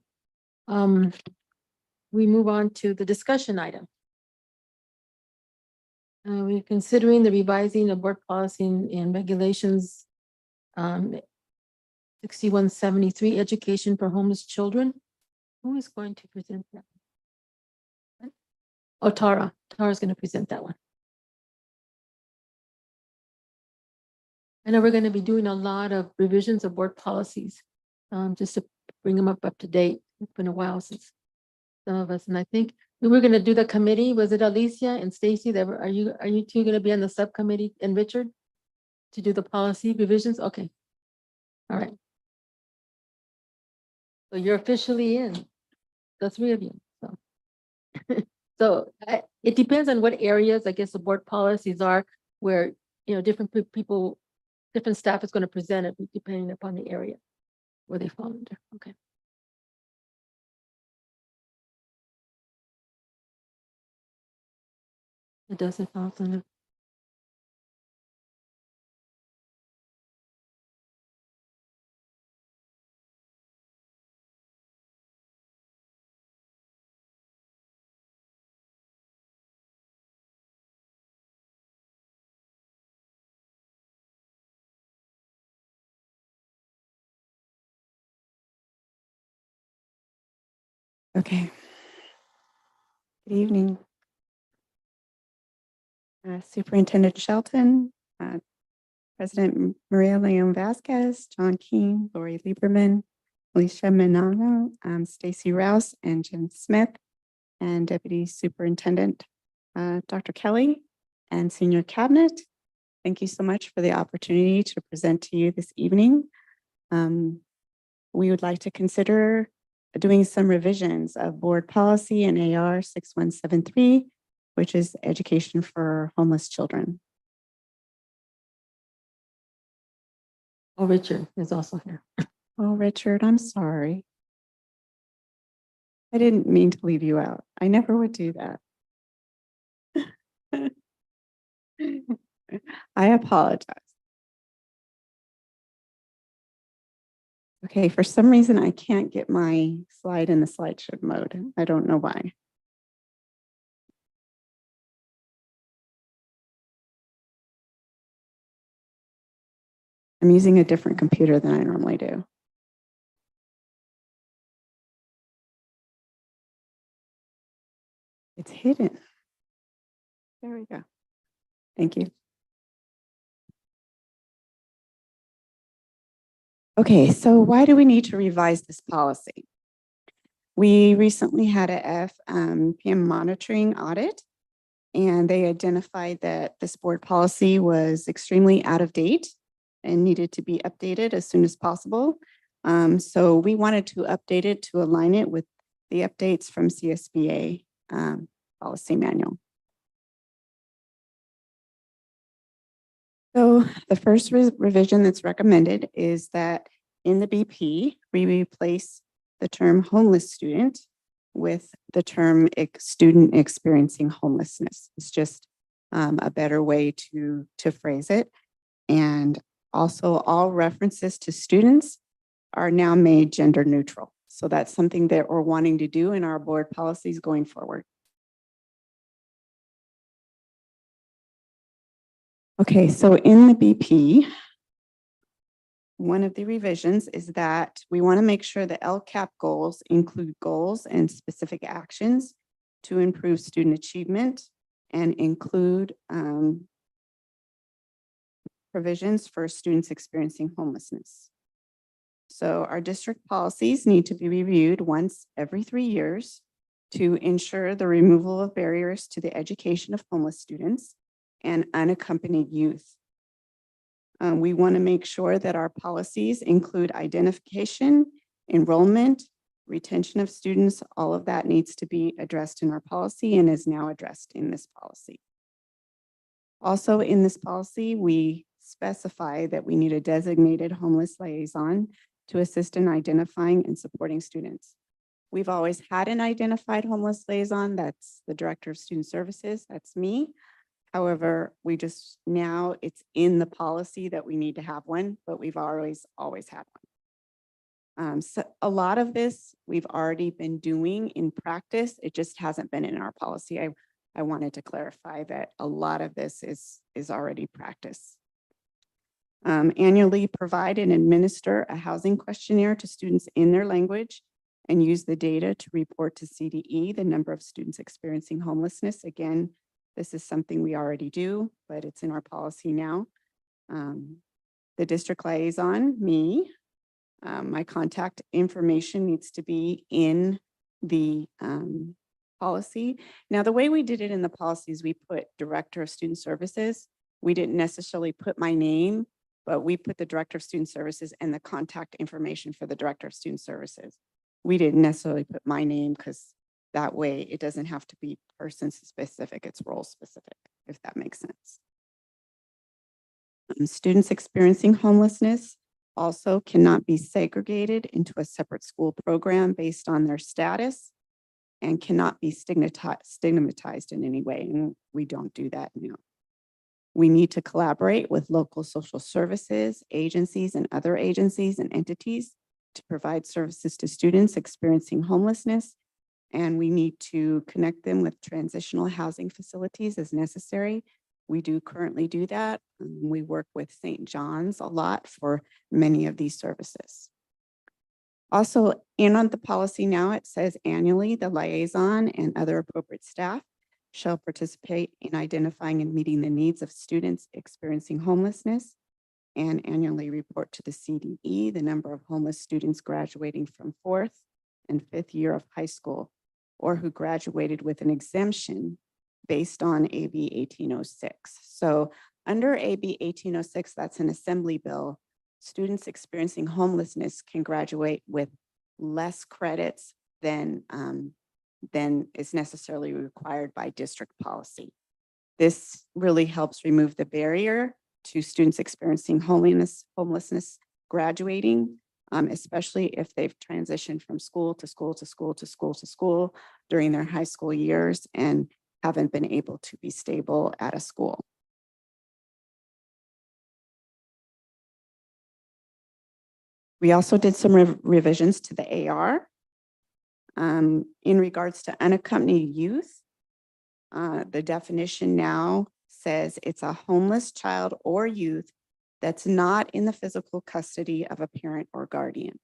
We move on to the discussion item. We're considering the revising of board policy and regulations. 6173, education for homeless children. Who is going to present that? Oh, Tara. Tara's going to present that one. I know we're going to be doing a lot of revisions of board policies, just to bring them up to date. It's been a while since some of us, and I think we were going to do the committee. Was it Alicia and Stacy? That were, are you two going to be on the subcommittee, and Richard to do the policy revisions? Okay. All right. So you're officially in, the three of you, so. So it depends on what areas, I guess, the board policies are where, different people, different staff is going to present it depending upon the area where they fall under. Okay. It doesn't fall under. Okay. Good evening. Superintendent Shelton, President Maria Leon Vasquez, John Keane, Lori Lieberman, Alicia Menano, Stacy Rouse, and Jim Smith, and Deputy Superintendent Dr. Kelly, and Senior Cabinet. Thank you so much for the opportunity to present to you this evening. We would like to consider doing some revisions of board policy and AR 6173, which is education for homeless children. Oh, Richard is also here. Oh, Richard, I'm sorry. I didn't mean to leave you out. I never would do that. I apologize. Okay, for some reason, I can't get my slide in the slideshow mode. I don't know why. I'm using a different computer than I normally do. It's hidden. There we go. Thank you. Okay, so why do we need to revise this policy? We recently had a PM monitoring audit, and they identified that this board policy was extremely out of date and needed to be updated as soon as possible. So we wanted to update it to align it with the updates from CSBA policy manual. So the first revision that's recommended is that in the BP, we replace the term homeless student with the term student experiencing homelessness. It's just a better way to phrase it. And also all references to students are now made gender neutral. So that's something that we're wanting to do in our board policies going forward. Okay, so in the BP, one of the revisions is that we want to make sure the LCAP goals include goals and specific actions to improve student achievement and include provisions for students experiencing homelessness. So our district policies need to be reviewed once every 3 years to ensure the removal of barriers to the education of homeless students and unaccompanied youth. We want to make sure that our policies include identification, enrollment, retention of students. All of that needs to be addressed in our policy and is now addressed in this policy. Also in this policy, we specify that we need a designated homeless liaison to assist in identifying and supporting students. We've always had an identified homeless liaison. That's the Director of Student Services. That's me. However, now it's in the policy that we need to have one, but we've always had one. So a lot of this we've already been doing in practice. It just hasn't been in our policy. I wanted to clarify that a lot of this is already practice. Annually provide and administer a housing questionnaire to students in their language and use the data to report to CDE the number of students experiencing homelessness. Again, this is something we already do, but it's in our policy now. The district liaison, me, my contact information needs to be in the policy. Now, the way we did it in the policies, we put Director of Student Services. We didn't necessarily put my name but we put the Director of Student Services and the contact information for the Director of Student Services. We didn't necessarily put my name because that way it doesn't have to be person specific, it's role specific, if that makes sense. Students experiencing homelessness also cannot be segregated into a separate school program based on their status and cannot be stigmatized in any way, and we don't do that now. We need to collaborate with local social services, agencies, and other agencies and entities to provide services to students experiencing homelessness. And we need to connect them with transitional housing facilities as necessary. We do currently do that. We work with St. John's a lot for many of these services. Also, on the policy now, it says annually, the liaison and other appropriate staff shall participate in identifying and meeting the needs of students experiencing homelessness and annually report to the CDE the number of homeless students graduating from 4th and 5th year of high school or who graduated with an exemption based on AB 1806. So under AB 1806, that's an assembly bill. Students experiencing homelessness can graduate with less credits than is necessarily required by district policy. This really helps remove the barrier to students experiencing homelessness graduating, especially if they've transitioned from school to school to school to school to school during their high school years and haven't been able to be stable at a school. We also did some revisions to the AR. In regards to unaccompanied youth, the definition now says it's a homeless child or youth that's not in the physical custody of a parent or guardian.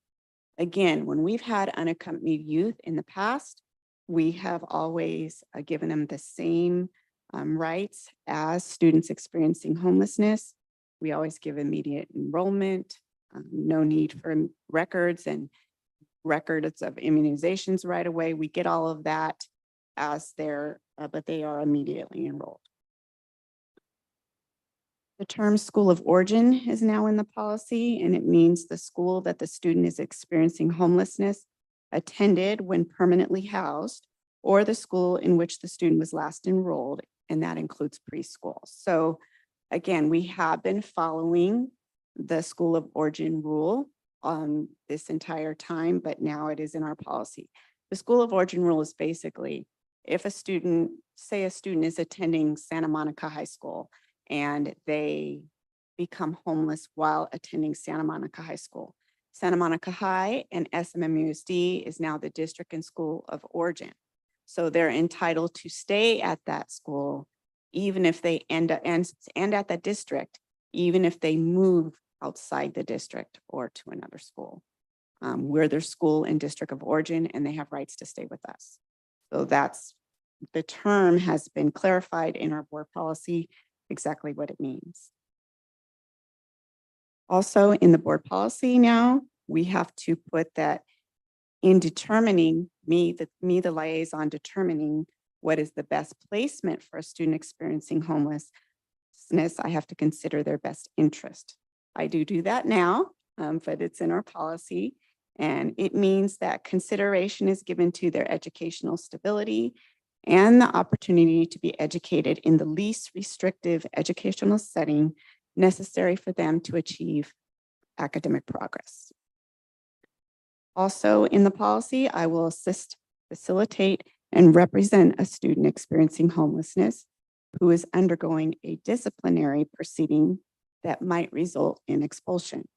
Again, when we've had unaccompanied youth in the past, we have always given them the same rights as students experiencing homelessness. We always give immediate enrollment, no need for records and records of immunizations right away. We get all of that as but they are immediately enrolled. The term school of origin is now in the policy, and it means the school that the student is experiencing homelessness attended when permanently housed, or the school in which the student was last enrolled, and that includes preschool. So again, we have been following the school of origin rule this entire time, but now it is in our policy. The school of origin rule is basically if a student, say a student is attending Santa Monica High School and they become homeless while attending Santa Monica High School. Santa Monica High and SMMUSD is now the district and school of origin. So they're entitled to stay at that school, even if they end up and at that district, even if they move outside the district or to another school. We're their school and district of origin, and they have rights to stay with us. So that's, the term has been clarified in our board policy, exactly what it means. Also in the board policy now, we have to put that in determining the liaison determining what is the best placement for a student experiencing homelessness, I have to consider their best interest. I do that now, but it's in our policy. And it means that consideration is given to their educational stability and the opportunity to be educated in the least restrictive educational setting necessary for them to achieve academic progress. Also in the policy, I will assist, facilitate, and represent a student experiencing homelessness who is undergoing a disciplinary proceeding that might result in expulsion,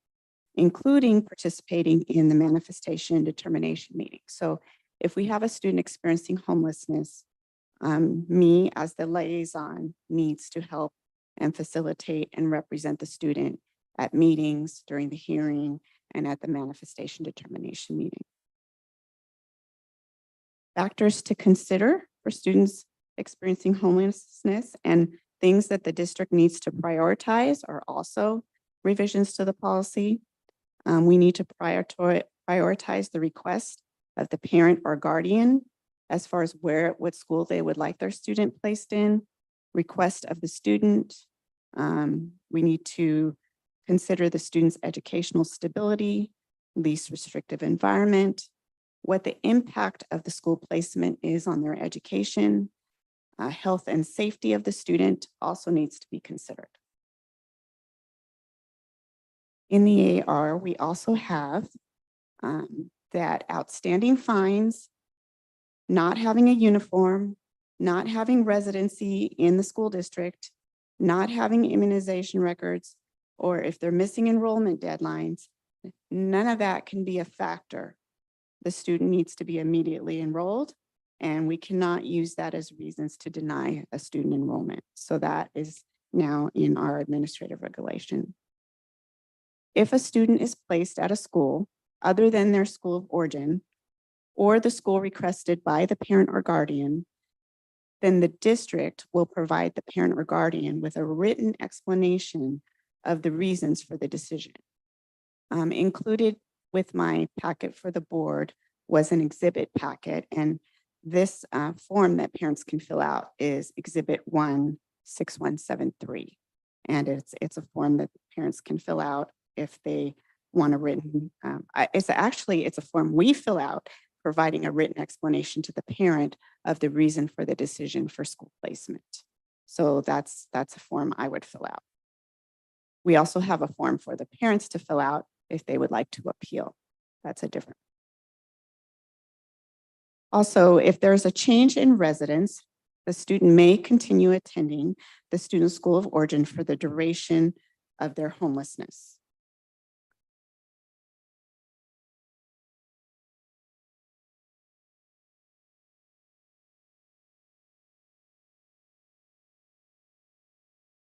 including participating in the manifestation and determination meeting. So if we have a student experiencing homelessness, me as the liaison needs to help and facilitate and represent the student at meetings, during the hearing, and at the manifestation determination meeting. Factors to consider for students experiencing homelessness and things that the district needs to prioritize are also revisions to the policy. We need to prioritize the request of the parent or guardian as far as what school they would like their student placed in, request of the student. We need to consider the student's educational stability, least restrictive environment, what the impact of the school placement is on their education. Health and safety of the student also needs to be considered. In the AR, we also have that outstanding fines, not having a uniform, not having residency in the school district, not having immunization records, or if they're missing enrollment deadlines, none of that can be a factor. The student needs to be immediately enrolled, and we cannot use that as reasons to deny a student enrollment. So that is now in our administrative regulation. If a student is placed at a school other than their school of origin, or the school requested by the parent or guardian, then the district will provide the parent or guardian with a written explanation of the reasons for the decision. Included with my packet for the board was an exhibit packet, and this form that parents can fill out is Exhibit 16173. And it's a form that parents can fill out if they want a written, it's a form we fill out providing a written explanation to the parent of the reason for the decision for school placement. So that's a form I would fill out. We also have a form for the parents to fill out if they would like to appeal. That's a different. Also, if there's a change in residence, the student may continue attending the student school of origin for the duration of their homelessness.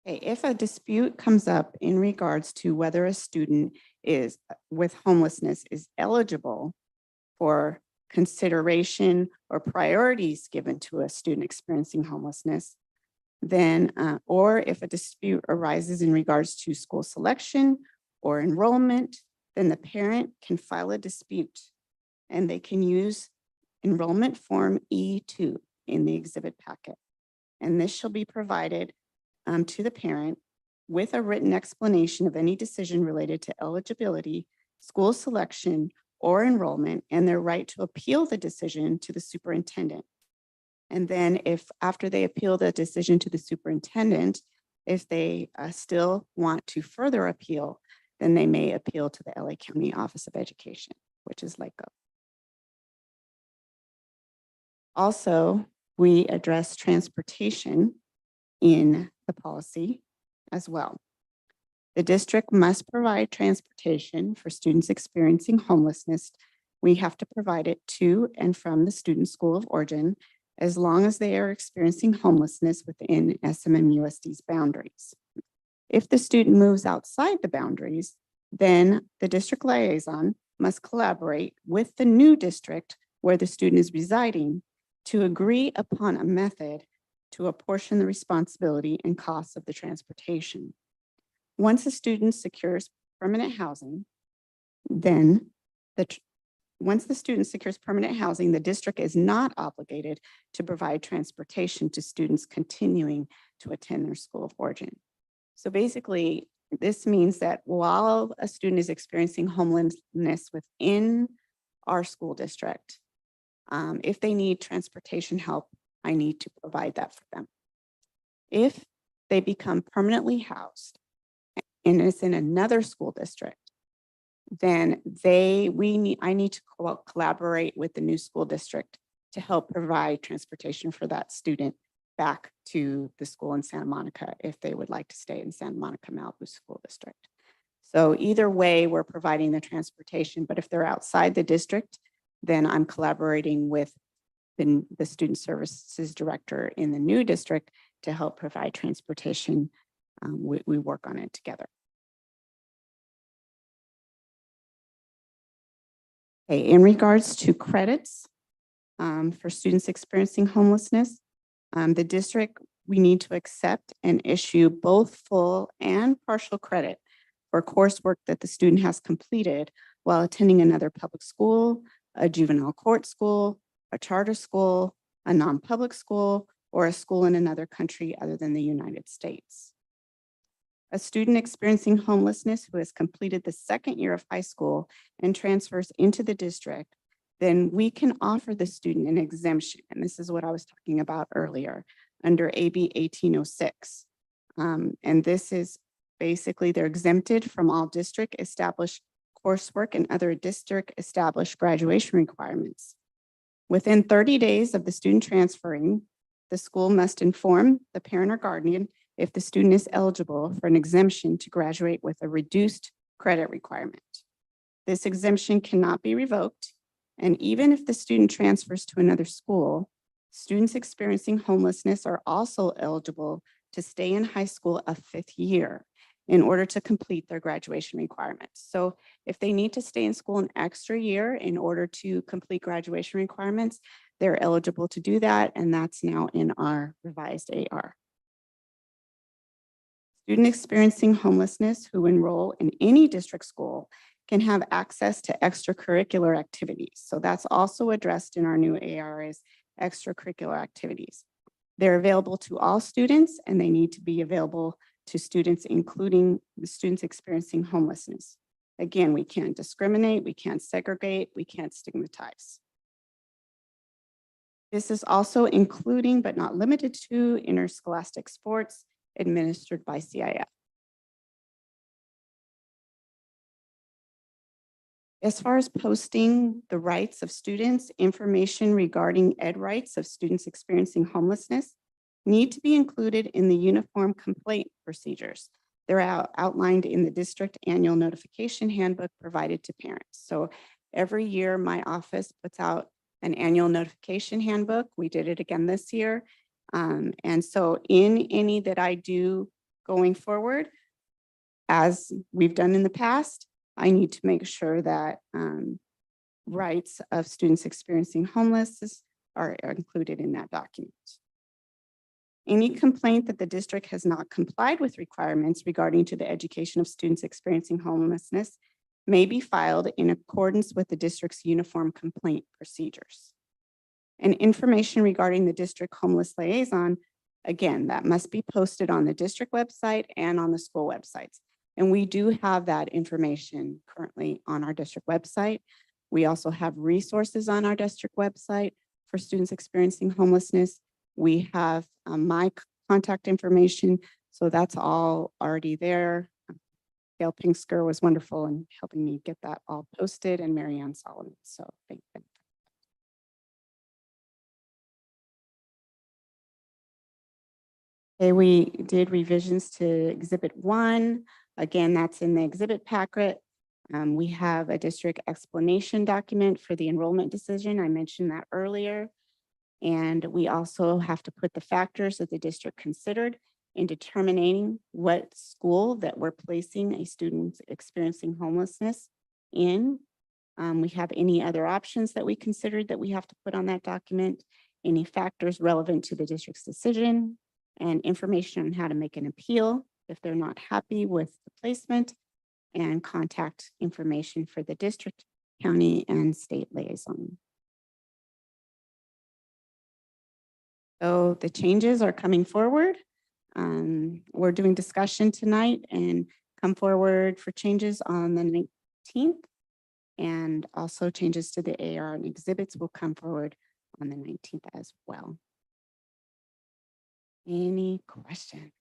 Okay, if a dispute comes up in regards to whether a student is with homelessness is eligible for consideration or priorities given to a student experiencing homelessness, then, or if a dispute arises in regards to school selection or enrollment, then the parent can file a dispute and they can use enrollment form E2 in the exhibit packet. And this shall be provided to the parent with a written explanation of any decision related to eligibility, school selection, or enrollment, and their right to appeal the decision to the superintendent. And then if after they appeal the decision to the superintendent, if they still want to further appeal, then they may appeal to the LA County Office of Education, which is LACO. Also, we address transportation in the policy as well. The district must provide transportation for students experiencing homelessness. We have to provide it to and from the student school of origin as long as they are experiencing homelessness within SMMUSD's boundaries. If the student moves outside the boundaries, then the district liaison must collaborate with the new district where the student is residing to agree upon a method to apportion the responsibility and costs of the transportation. Once a student secures permanent housing, then once the student secures permanent housing, the district is not obligated to provide transportation to students continuing to attend their school of origin. So basically, this means that while a student is experiencing homelessness within our school district, if they need transportation help, I need to provide that for them. If they become permanently housed and it's in another school district, then I need to collaborate with the new school district to help provide transportation for that student back to the school in Santa Monica if they would like to stay in Santa Monica-Malibu School District. So either way, we're providing the transportation, but if they're outside the district, then I'm collaborating with the student services director in the new district to help provide transportation. We work on it together. Okay, in regards to credits for students experiencing homelessness, the district, we need to accept and issue both full and partial credit for coursework that the student has completed while attending another public school, a juvenile court school, a charter school, a non-public school, or a school in another country other than the United States. A student experiencing homelessness who has completed the second year of high school and transfers into the district, then we can offer the student an exemption. And this is what I was talking about earlier under AB 1806. And this is basically they're exempted from all district established coursework and other district established graduation requirements. Within 30 days of the student transferring, the school must inform the parent or guardian if the student is eligible for an exemption to graduate with a reduced credit requirement. This exemption cannot be revoked, and even if the student transfers to another school, students experiencing homelessness are also eligible to stay in high school a fifth year in order to complete their graduation requirements. So if they need to stay in school an extra year in order to complete graduation requirements, they're eligible to do that, and that's now in our revised AR. Student experiencing homelessness who enroll in any district school can have access to extracurricular activities. So that's also addressed in our new AR as extracurricular activities. They're available to all students, and they need to be available to students, including the students experiencing homelessness. Again, we can't discriminate, we can't segregate, we can't stigmatize. This is also including, but not limited to, interscholastic sports administered by CIF. As far as posting the rights of students, information regarding ed rights of students experiencing homelessness need to be included in the uniform complaint procedures. They're outlined in the district annual notification handbook provided to parents. So every year my office puts out an annual notification handbook. We did it again this year. And so in any that I do going forward, as we've done in the past, I need to make sure that rights of students experiencing homelessness are included in that document. Any complaint that the district has not complied with requirements regarding to the education of students experiencing homelessness may be filed in accordance with the district's uniform complaint procedures. And information regarding the district homeless liaison, again, that must be posted on the district website and on the school websites. And we do have that information currently on our district website. We also have resources on our district website for students experiencing homelessness. We have my contact information, so that's all already there. Gail Pinksker was wonderful in helping me get that all posted, and Marianne Solomon, so thank you. Okay, we did revisions to Exhibit 1. Again, that's in the exhibit packet. We have a district explanation document for the enrollment decision. I mentioned that earlier. And we also have to put the factors that the district considered in determining what school that we're placing a student experiencing homelessness in. We have any other options that we considered that we have to put on that document, any factors relevant to the district's decision, and information on how to make an appeal if they're not happy with the placement, and contact information for the district, county, and state liaison. So the changes are coming forward. We're doing discussion tonight and come forward for changes on the 19th. And also changes to the AR and exhibits will come forward on the 19th as well. Any questions?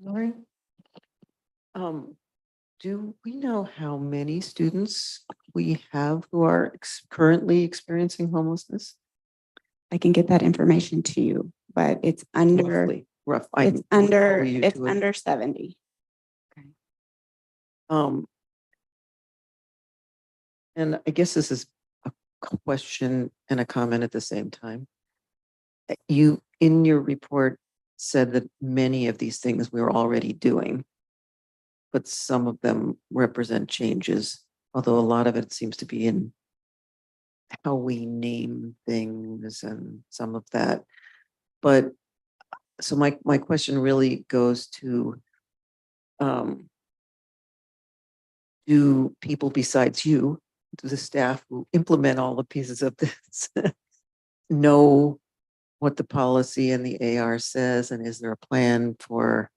Lori? Do we know how many students we have who are currently experiencing homelessness? I can get that information to you, but it's under, it's under 70. Okay. And I guess this is a question and a comment at the same time. You, in your report, said that many of these things we were already doing, but some of them represent changes, although a lot of it seems to be in how we name things and some of that. But so my question really goes to, do people besides you, do the staff who implement all the pieces of this know what the policy and the AR says, and is there a plan for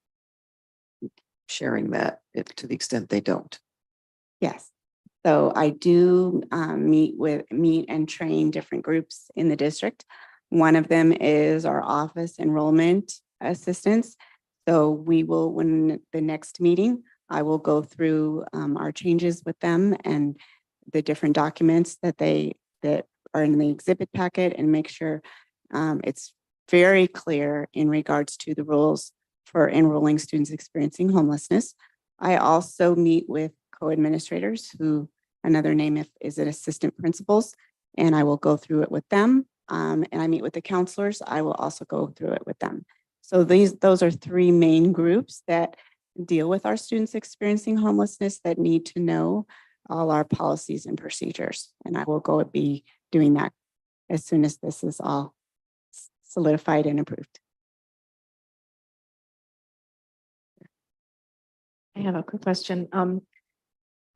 sharing that to the extent they don't? Yes. So I do meet and train different groups in the district. One of them is our office enrollment assistants. So we will, when the next meeting, I will go through our changes with them and the different documents that are in the exhibit packet and make sure it's very clear in regards to the rules for enrolling students experiencing homelessness. I also meet with co-administrators who, another name is an assistant principals, and I will go through it with them. And I meet with the counselors. I will also go through it with them. So those are three main groups that deal with our students experiencing homelessness that need to know all our policies and procedures. And I will be doing that as soon as this is all solidified and approved. I have a quick question.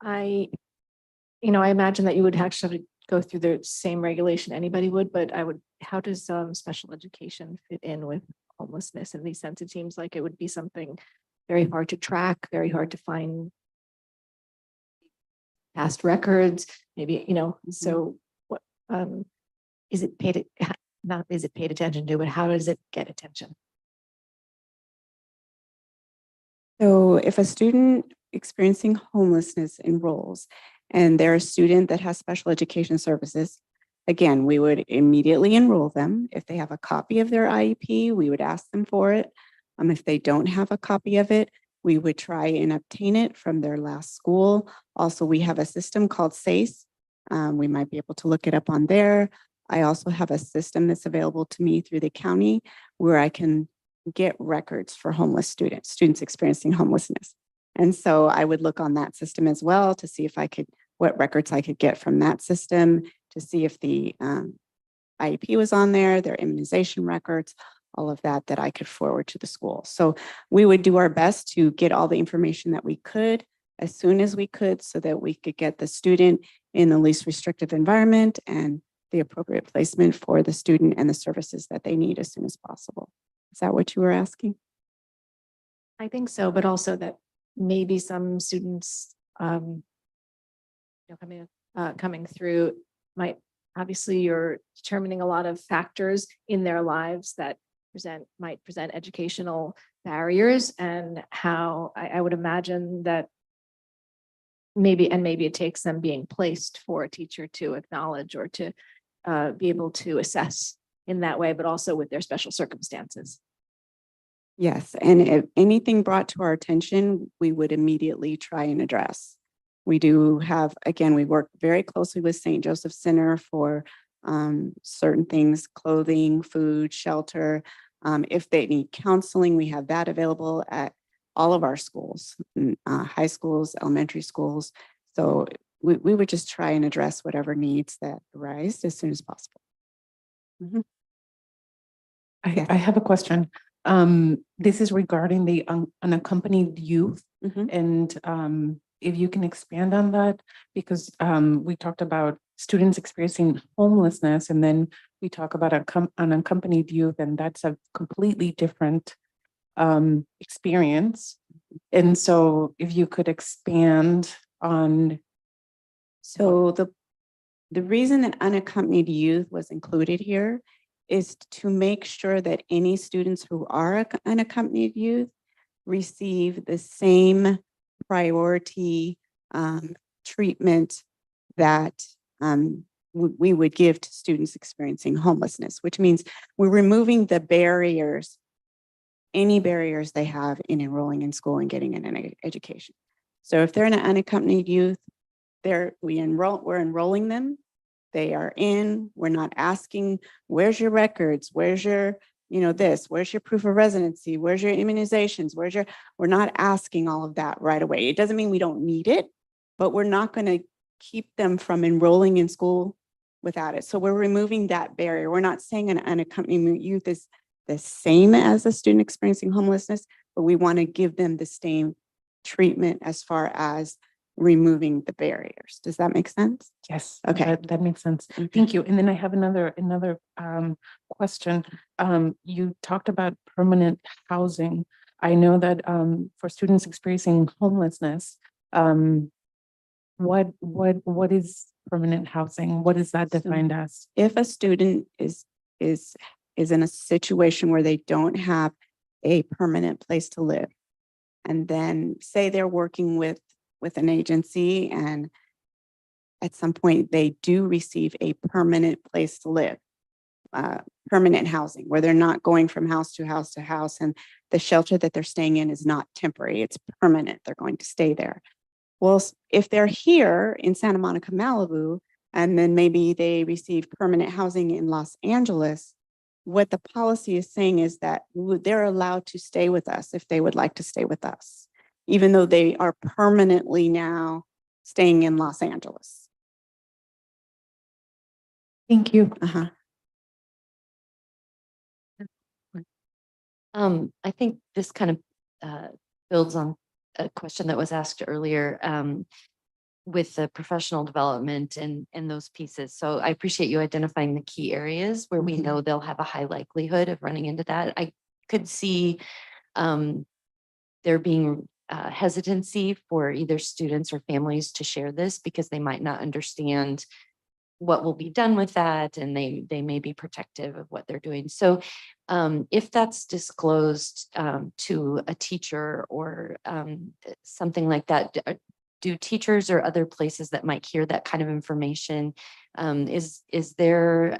I imagine that you would actually have to go through the same regulation anybody would, but how does special education fit in with homelessness in these sense? It seems like it would be something very hard to track, very hard to find past records, maybe, so what, is it paid, not is it paid attention to, but how does it get attention? So if a student experiencing homelessness enrolls and they're a student that has special education services, again, we would immediately enroll them. If they have a copy of their IEP, we would ask them for it. If they don't have a copy of it, we would try and obtain it from their last school. Also, we have a system called SACE. We might be able to look it up on there. I also have a system that's available to me through the county where I can get records for homeless students experiencing homelessness. And so I would look on that system as well to see what records I could get from that system, to see if the IEP was on there, their immunization records, all of that I could forward to the school. So we would do our best to get all the information that we could as soon as we could so that we could get the student in the least restrictive environment and the appropriate placement for the student and the services that they need as soon as possible. Is that what you were asking? I think so, but also that maybe some students coming through obviously you're determining a lot of factors in their lives that might present educational barriers, and how I would imagine that maybe it takes them being placed for a teacher to acknowledge or to be able to assess in that way, but also with their special circumstances. Yes, and if anything brought to our attention, we would immediately try and address. We do have, again, we work very closely with St. Joseph Center for certain things, clothing, food, shelter. If they need counseling, we have that available at all of our schools, high schools, elementary schools. So we would just try and address whatever needs that arise as soon as possible. Mhm. I have a question. This is regarding the unaccompanied youth. And if you can expand on that, because we talked about students experiencing homelessness, and then we talk about unaccompanied youth, and that's a completely different experience. And so if you could expand on. So the reason that unaccompanied youth was included here is to make sure that any students who are unaccompanied youth receive the same priority treatment that we would give to students experiencing homelessness, which means we're removing the barriers, any barriers they have in enrolling in school and getting an education. So if they're an unaccompanied youth, we're enrolling them. They are in, we're not asking, where's your records? Where's your, where's your proof of residency? Where's your immunizations? We're not asking all of that right away. It doesn't mean we don't need it, but we're not going to keep them from enrolling in school without it. So we're removing that barrier. We're not saying an unaccompanied youth is the same as a student experiencing homelessness, but we want to give them the same treatment as far as removing the barriers. Does that make sense? Yes. Okay. That makes sense. Thank you. And then I have another question. You talked about permanent housing. I know that for students experiencing homelessness, what is permanent housing? What is that So- defined as? If a student is in a situation where they don't have a permanent place to live, and then say they're working with an agency and at some point they do receive a permanent place to live, permanent housing, where they're not going from house to house to house, and the shelter that they're staying in is not temporary, it's permanent, they're going to stay there. Well, if they're here in Santa Monica, Malibu, and then maybe they receive permanent housing in Los Angeles, what the policy is saying is that they're allowed to stay with us if they would like to stay with us, even though they are permanently now staying in Los Angeles. Thank you. Uh-huh. I think this kind of builds on a question that was asked earlier with the professional development and those pieces. So I appreciate you identifying the key areas where we know they'll have a high likelihood of running into that. I could see there being hesitancy for either students or families to share this because they might not understand what will be done with that, and they may be protective of what they're doing. So if that's disclosed to a teacher or something like that, do teachers or other places that might hear that kind of information, is there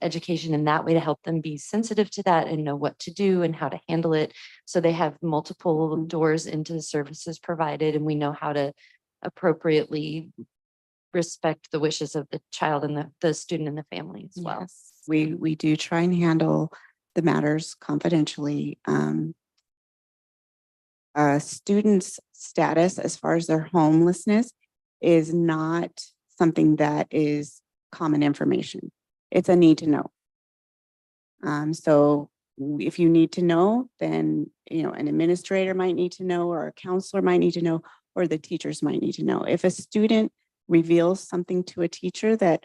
education in that way to help them be sensitive to that and know what to do and how to handle it, so they have multiple doors into the services provided and we know how to appropriately respect the wishes of the child and the student and the family as well? Yes, we do try and handle the matters confidentially. Students' status as far as their homelessness is not something that is common information. It's a need to know. So if you need to know, then an administrator might need to know, or a counselor might need to know, or the teachers might need to know. If a student reveals something to a teacher that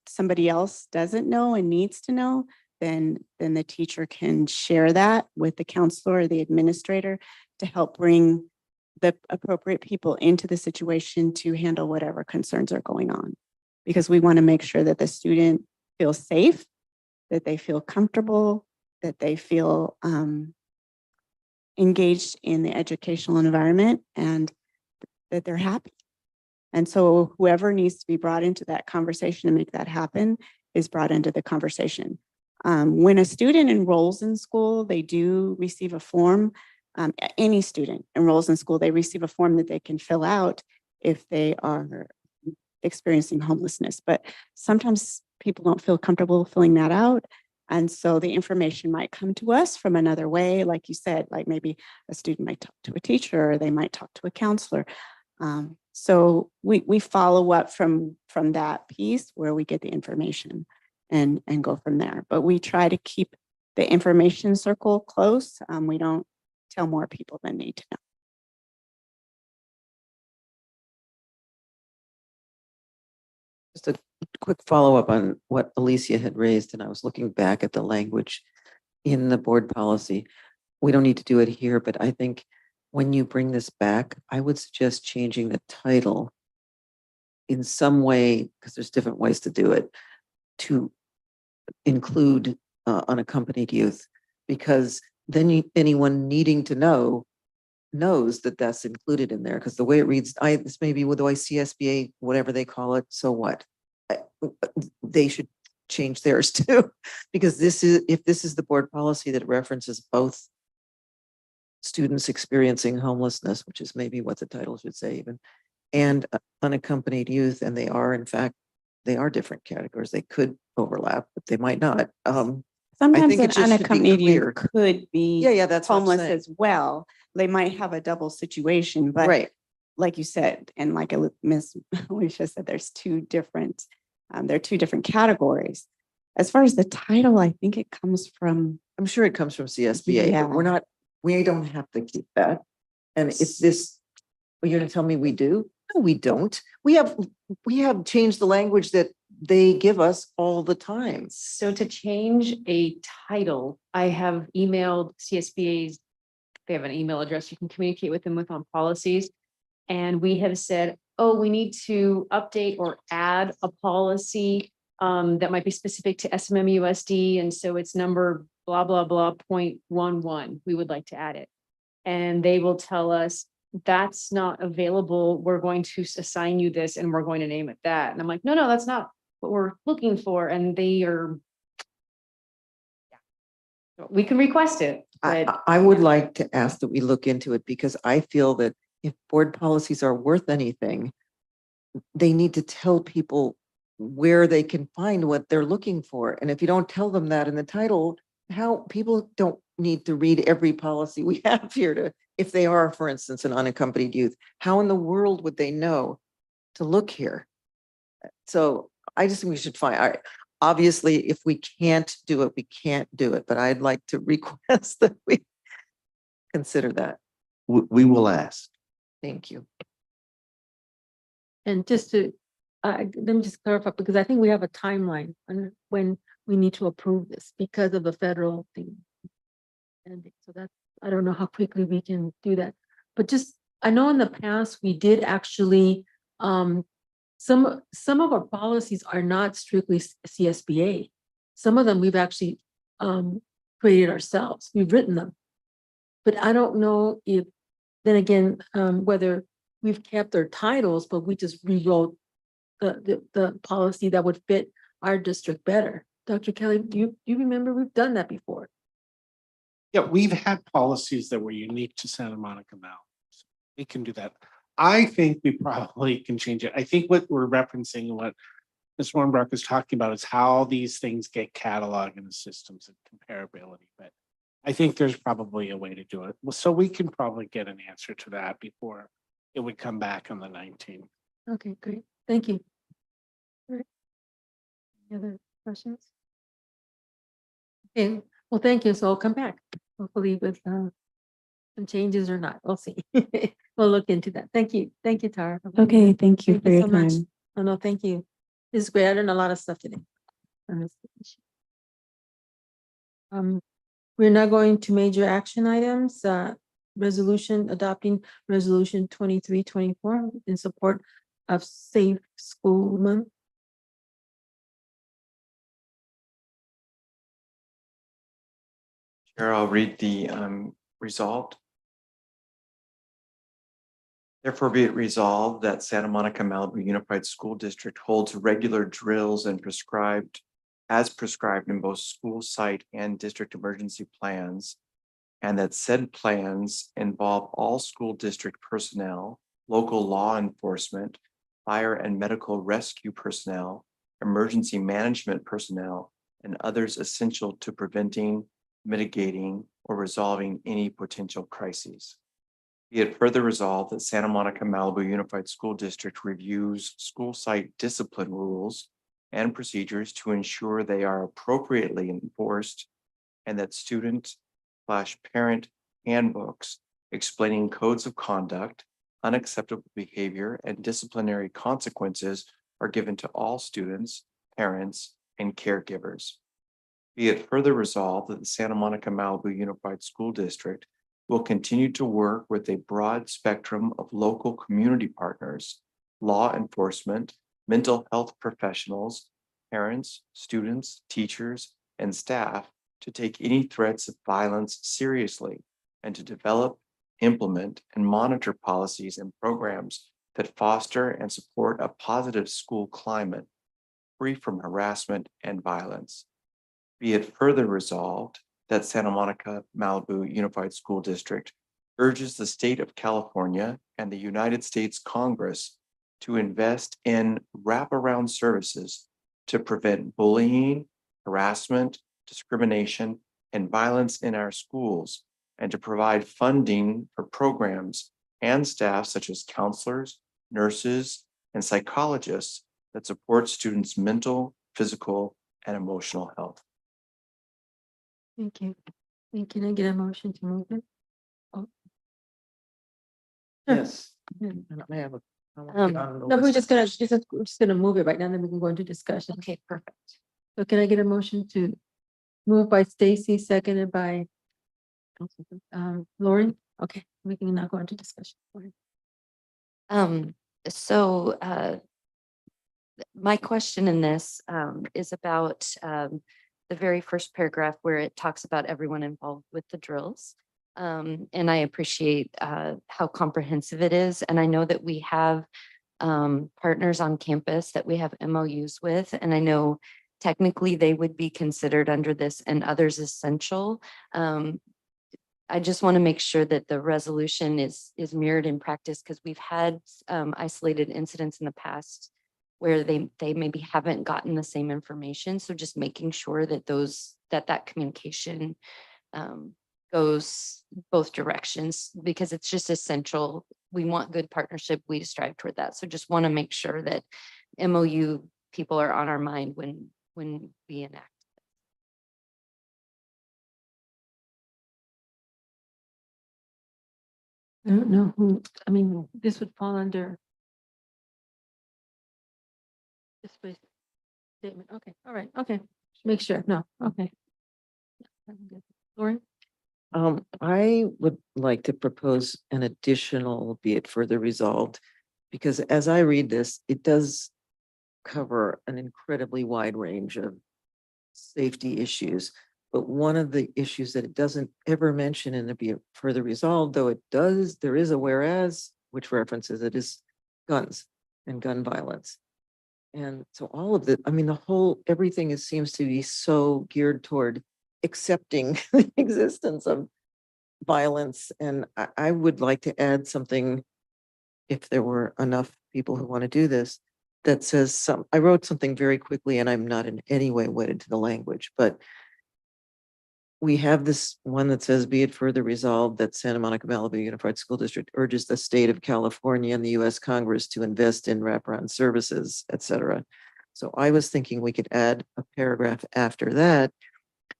somebody else doesn't know and needs to know, then the teacher can share that with the counselor or the administrator to help bring the appropriate people into the situation to handle whatever concerns are going on. Because we want to make sure that the student feels safe, that they feel comfortable, that they feel engaged in the educational environment, and that they're happy. And so whoever needs to be brought into that conversation to make that happen is brought into the conversation. When a student enrolls in school, they do receive a form. Any student enrolls in school, they receive a form that they can fill out if they are experiencing homelessness. But sometimes people don't feel comfortable filling that out. And so the information might come to us from another way. Like you said, like maybe a student might talk to a teacher, or they might talk to a counselor. So we follow up from that piece where we get the information and go from there. But we try to keep the information circle close. We don't tell more people than need to know. Just a quick follow-up on what Alicia had raised, and I was looking back at the language in the board policy. We don't need to do it here, but I think when you bring this back, I would suggest changing the title in some way, because there's different ways to do it, to include unaccompanied youth, because then anyone needing to know knows that that's included in there. Because the way it reads, this may be with OICSBA, whatever they call it, so what? They should change theirs too, because if this is the board policy that references both students experiencing homelessness, which is maybe what the title should say even, and unaccompanied youth, and they are in fact, they are different categories. They could overlap, but they might not. Sometimes think an it just should be unaccompanied youth clear. could be Yeah, that's what I'm homeless saying. as well. They might have a double situation, but Right. like you said, and like Miss Alicia said, there are two different categories. As far as the title, I think it comes from. I'm sure it comes from CSBA, but we don't have to keep that. And if this, you're going to tell me we do? No, we don't. We have changed the language that they give us all the time. So to change a title, I have emailed CSBA's they have an email address you can communicate with them with on policies. And we have said, oh, we need to update or add a policy that might be specific to SMMUSD. And so it's number blah, blah, blah, 0.11. We would like to add it. And they will tell us that's not available. We're going to assign you this and we're going to name it that. And I'm like, no, that's not what we're looking for. And they are, we can request it, but I would like to ask that we look into it because I feel that if board policies are worth anything, they need to tell people where they can find what they're looking for. And if you don't tell them that in the title, how people don't need to read every policy we have here to, if they are, for instance, an unaccompanied youth, how in the world would they know to look here? So I just think we should find, obviously, if we can't do it, we can't do it, but I'd like to request that we consider that. We will ask. Thank you. And just to, let me just clarify, because I think we have a timeline on when we need to approve this because of the federal thing. And so that's, I don't know how quickly we can do that. But just, I know in the past, we did actually, some of our policies are not strictly CSBA. Some of them we've actually created ourselves. We've written them. But I don't know if, then again, whether we've kept their titles, but we just rewrote the policy that would fit our district better. Dr. Kelly, do you remember we've done that before? Yeah, we've had policies that were unique to Santa Monica Malibu. So we can do that. I think we probably can change it. I think what we're referencing and what Ms. Warnbrock is talking about is how these things get cataloged in the systems and comparability. But I think there's probably a way to do it. Well, so we can probably get an answer to that before it would come back on the 19th. Okay, great. Thank you. All right. Any other questions? Okay, well, thank you. So I'll come back, hopefully with some changes or not. We'll see. We'll look into that. Thank you. Thank you, Tara. Okay, thank you for your so much. time. Oh, no, thank you. This is great. I learned a lot of stuff today. on this issue. We're now going to major action items, resolution adopting resolution 2324 in support of Safe School Month. Chair, I'll read the resolved. Therefore be it resolved that Santa Monica-Malibu Unified School District holds regular drills and prescribed in both school site and district emergency plans, and that said plans involve all school district personnel, local law enforcement, fire and medical rescue personnel, emergency management personnel, and others essential to preventing, mitigating, or resolving any potential crises. Be it further resolved that Santa Monica-Malibu Unified School District reviews school site discipline rules and procedures to ensure they are appropriately enforced, and that student/parent handbooks explaining codes of conduct, unacceptable behavior, and disciplinary consequences are given to all students, parents, and caregivers. Be it further resolved that the Santa Monica-Malibu Unified School District will continue to work with a broad spectrum of local community partners, law enforcement, mental health professionals, parents, students, teachers, and staff to take any threats of violence seriously and to develop, implement, and monitor policies and programs that foster and support a positive school climate free from harassment and violence. Be it further resolved that Santa Monica-Malibu Unified School District urges the state of California and the United States Congress to invest in wraparound services to prevent bullying, harassment, discrimination, and violence in our schools, and to provide funding for programs and staff such as counselors, nurses, and psychologists that support students' mental, physical, and emotional health. Thank you. Can I get a motion to move it? Oh. Sure. Yes. Yeah. I have a. No, we're just gonna move it right now, then we can go into discussion. Okay, perfect. So can I get a motion to move by Stacy, seconded by Lori, okay, we can now go into discussion. Go ahead. So my question in this is about the very first paragraph where it talks about everyone involved with the drills. And I appreciate how comprehensive it is. And I know that we have partners on campus that we have MOUs with, and I know technically they would be considered under this and others essential. I just want to make sure that the resolution is mirrored in practice, because we've had isolated incidents in the past where they maybe haven't gotten the same information. So just making sure that that communication goes both directions, because it's just essential. We want good partnership. We strive toward that. So just want to make sure that MOU people are on our mind when we enact. I don't know who, I mean, this would fall under. This way statement, okay, all right, okay, make sure, no, okay. Lori? I would like to propose an additional, be it further resolved, because as I read this, it does cover an incredibly wide range of safety issues. But one of the issues that it doesn't ever mention in the be it further resolved, though it does, there is a whereas, which references it, is guns and gun violence. And so all of the, I mean, everything seems to be so geared toward accepting the existence of violence. And I would like to add something, if there were enough people who want to do this, that says I wrote something very quickly and I'm not in any way wedded to the language, but we have this one that says, be it further resolved that Santa Monica-Malibu Unified School District urges the state of California and the US Congress to invest in wraparound services, et cetera. So I was thinking we could add a paragraph after that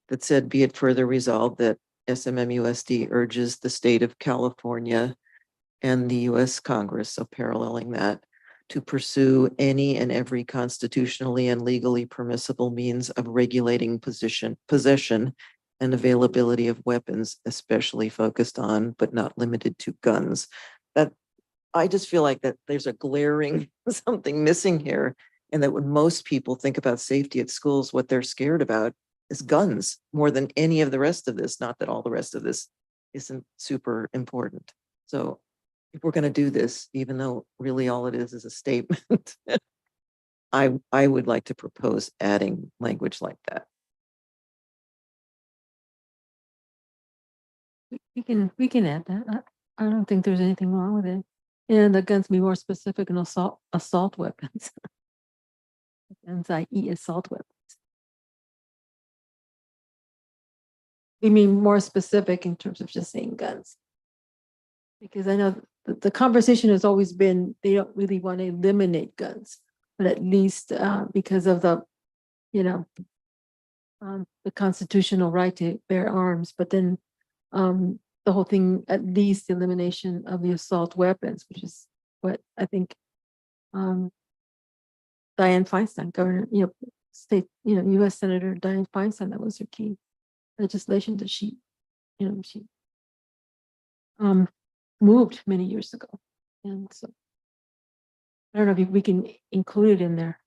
that said, be it further resolved that SMMUSD urges the state of California and the US Congress, so paralleling that, to pursue any and every constitutionally and legally permissible means of regulating possession and availability of weapons, especially focused on, but not limited to, guns. That I just feel like that there's a glaring something missing here. And that when most people think about safety at schools, what they're scared about is guns more than any of the rest of this. Not that all the rest of this isn't super important. So if we're going to do this, even though really all it is a statement, I would like to propose adding language like that. We can add that. I don't think there's anything wrong with it. And the guns be more specific and assault weapons. Guns, i.e. assault weapons. We mean more specific in terms of just saying guns. Because I know the conversation has always been, they don't really want to eliminate guns, but at least because of the, the constitutional right to bear arms, but then the whole thing, at least the elimination of the assault weapons, which is what I think Dianne Feinstein, governor, state, US Senator Dianne Feinstein, that was her key legislation that she moved many years ago. And so I don't know if we can include it in there.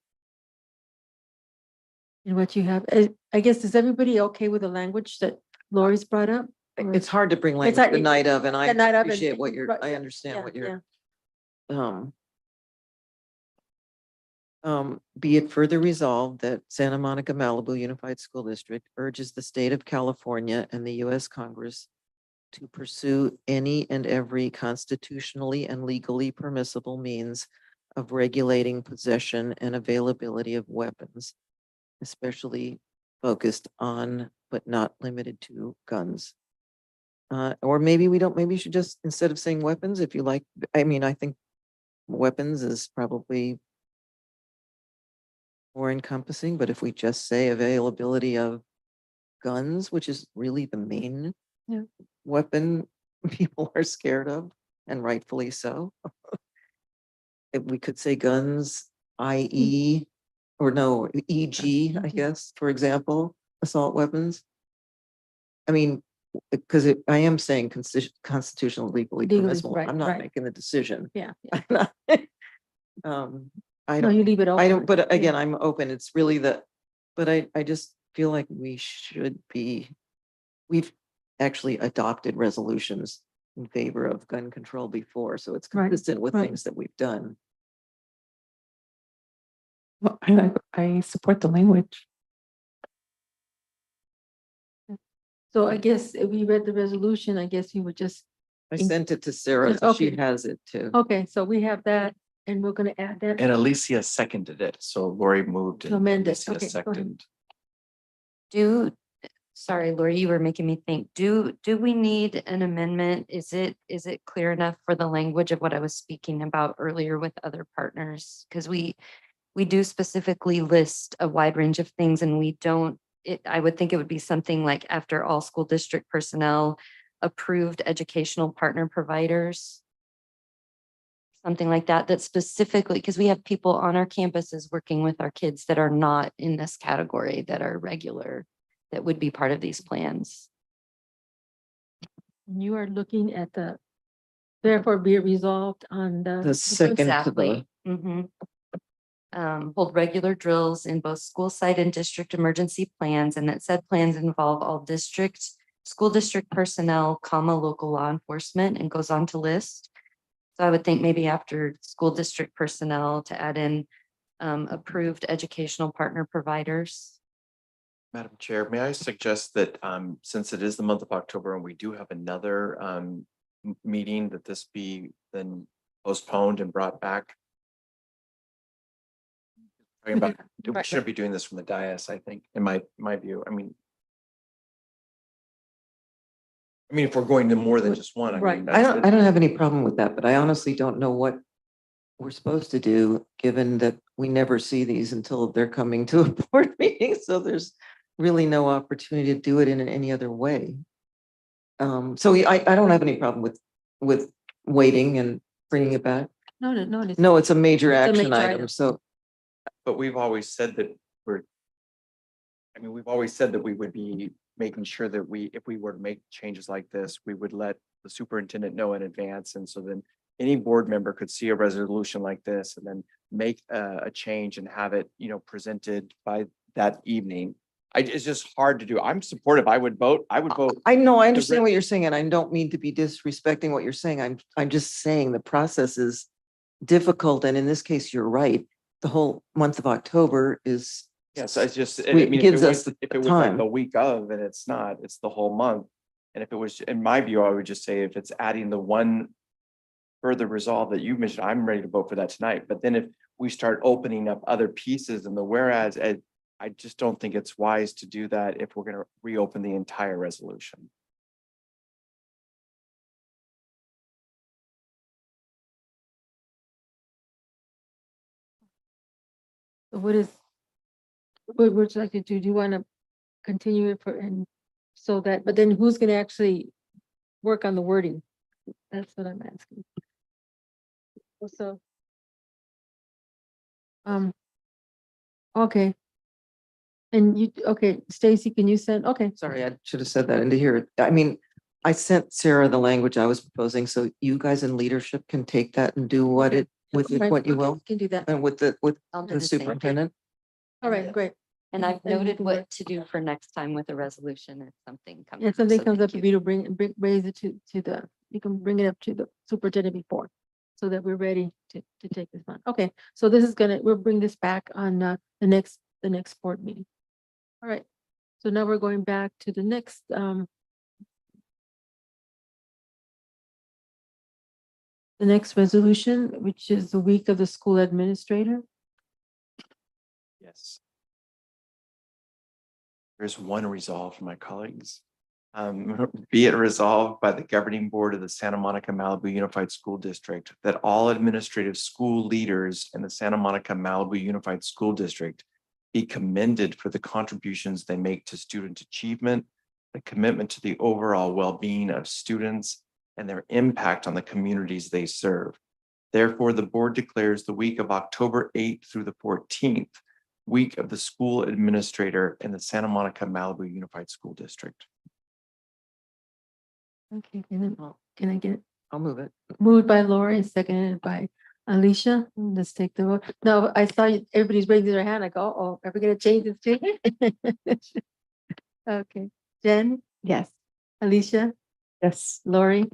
In what you have, I guess, is everybody okay with the language that Lori's brought up? It's hard to bring language the night of, and I appreciate what you're, I understand what you're. Be it further resolved that Santa Monica-Malibu Unified School District urges the state of California and the US Congress to pursue any and every constitutionally and legally permissible means of regulating possession and availability of weapons, especially focused on, but not limited to, guns. Or maybe maybe you should just, instead of saying weapons, if you like, I mean, I think weapons is probably more encompassing, but if we just say availability of guns, which is really the main weapon people are scared of, and rightfully so. If we could say guns, i.e., or no, e.g., I guess, for example, assault weapons. I mean, because I am saying constitutional legally Legally, permissible. right, I'm not right. making the decision. Yeah. I'm not- I No, don't, you leave it open. I don't, but Yeah. again, I'm open. It's really but I just feel like we've actually adopted resolutions in favor of gun control before, so it's Right, consistent with right. things that we've done. Well, I support the language. So I guess if we read the resolution, I guess you would just. I sent it to Sarah, Yeah, so she okay. has it too. Okay, so we have that and we're gonna add that. And Alicia seconded it. So Lori moved To and amend it. Alicia Okay, go ahead. seconded. Sorry, Lori, you were making me think, do we need an amendment? Is it clear enough for the language of what I was speaking about earlier with other partners? Because we do specifically list a wide range of things and we don't, I would think it would be something like after all school district personnel approved educational partner providers. Something like that, that specifically, because we have people on our campuses working with our kids that are not in this category, that are regular, that would be part of these plans. You are looking at therefore be it resolved on The second to Exactly. the, Hold regular drills in both school site and district emergency plans, and that said plans involve all school district personnel, local law enforcement, and goes on to list. So I would think maybe after school district personnel to add in approved educational partner providers. Madam Chair, may I suggest that since it is the month of October and we do have another meeting, that this be then postponed and brought back? Talking about, we Right, shouldn't be doing this from the dais, I think, in my view. I mean, if we're going to more than just one, I Right. mean. I don't have any problem with that, but I honestly don't know what we're supposed to do, given that we never see these until they're coming to a board meeting, so there's really no opportunity to do it in any other way. So I don't have any problem with waiting and bringing it back. No. No, it's a major It's a action major item, item. so But we've always said that we've always said that we would be making sure that if we were to make changes like this, we would let the superintendent know in advance. And so then any board member could see a resolution like this and then make a change and have it, presented by that evening. It's just hard to do. I'm supportive. I would vote. I know, I understand what you're saying, and I don't mean to be disrespecting what you're saying. I'm just saying the process is difficult, and in this case, you're right. The whole month of October is. Yes, I just, Gives us if it was like time. the week of, and it's not, it's the whole month. And if it was, in my view, I would just say if it's adding the one further resolve that you mentioned, I'm ready to vote for that tonight. But then if we start opening up other pieces and the whereas, I just don't think it's wise to do that if we're going to reopen the entire resolution. What would you like to do? Do you want to continue it but then who's gonna actually work on the wording? That's what I'm asking. So. Okay. And Stacy, can you send, okay. Sorry, I should have said that into here. I mean, I sent Sarah the language I was proposing, so you guys in leadership can take that and do what you will. Can do that. And with I'll do the the same. superintendent. All right, great. And I've And you noted can what work- to do for next time with a resolution if something comes. If up, something so comes thank up, if you to raise it to you can bring it up to the superintendent before. So that we're ready to take this on. Okay, so we'll bring this back on the next board meeting. All right, so now we're going back to the next resolution, which is the week of the school administrator. Yes. There's one resolve from my colleagues. Be it resolved by the governing board of the Santa Monica-Malibu Unified School District that all administrative school leaders in the Santa Monica-Malibu Unified School District be commended for the contributions they make to student achievement, the commitment to the overall well-being of students, and their impact on the communities they serve. Therefore, the board declares the week of October 8th through the 14th, week of the school administrator in the Santa Monica-Malibu Unified School District. Okay, and then can I get I'll move it. moved by Lori, seconded by Alicia? Let's take the vote. No, I saw everybody's raising their hand. I go, oh, are we gonna change this too? Okay, Jen, Yes. Alicia, Yes. Lori,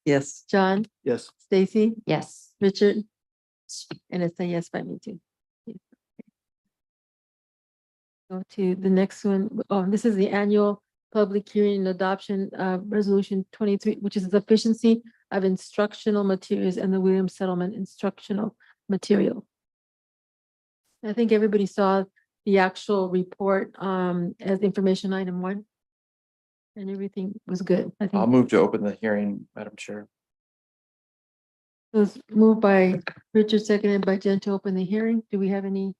Yes. John, Yes. Stacy, Yes. Richard, and it's a yes by me too. Yes, okay. Go to the next one. Oh, this is the annual public hearing and adoption resolution 23, which is the efficiency of instructional materials and the Williams Settlement instructional material. I think everybody saw the actual report as information item 1. And everything was good. I I'll think move to open the hearing, Madam Chair. it was moved by Richard, seconded by Jen to open the hearing. Do we have any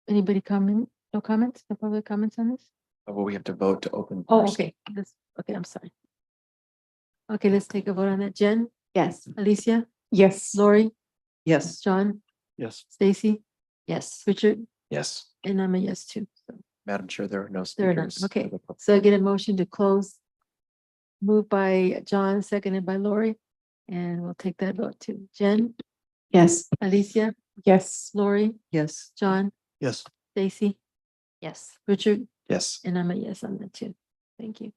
anybody comment? No comments? No public comments on this? Well, we have to vote to open. Oh, first. okay. Okay, I'm sorry. Okay, let's take a vote on that. Jen, Yes. Alicia, Yes. Lori, Yes. John, Yes. Stacy, Yes. Richard, Yes, and I'm a yes too. So Madam Chair, there are no there are none. speakers. Okay, for the public. so I get a motion to close. Moved by John, seconded by Lori, and we'll take that vote too. Jen, Yes. Alicia, Yes. Lori, Yes. John, Yes. Stacy, Yes. Richard, Yes, and I'm a yes on that too. Thank you.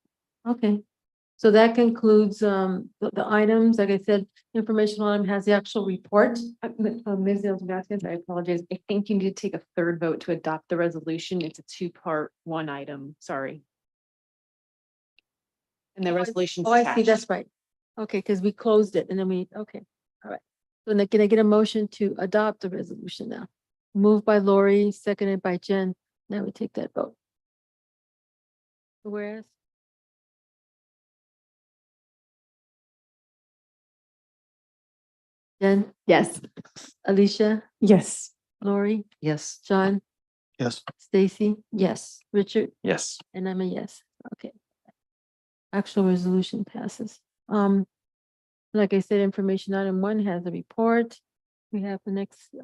Okay. So that concludes the items. Like I said, informational item has the actual report. Ms. Vasquez, I apologize. I think you need to take a third vote to adopt the resolution. It's a two-part, one item, sorry. And the resolution. Oh, I see, that's right. Okay, because we closed it and then okay, all right. So now can I get a motion to adopt the resolution now? Moved by Lori, seconded by Jen. Now we take that vote. Whereas. Jen, Yes. Alicia, Yes. Lori, Yes. John, Yes. Stacy, Yes. Richard, yes. and I'm a yes. Okay. Actual resolution passes. Like I said, information item 1 has a report. We have the next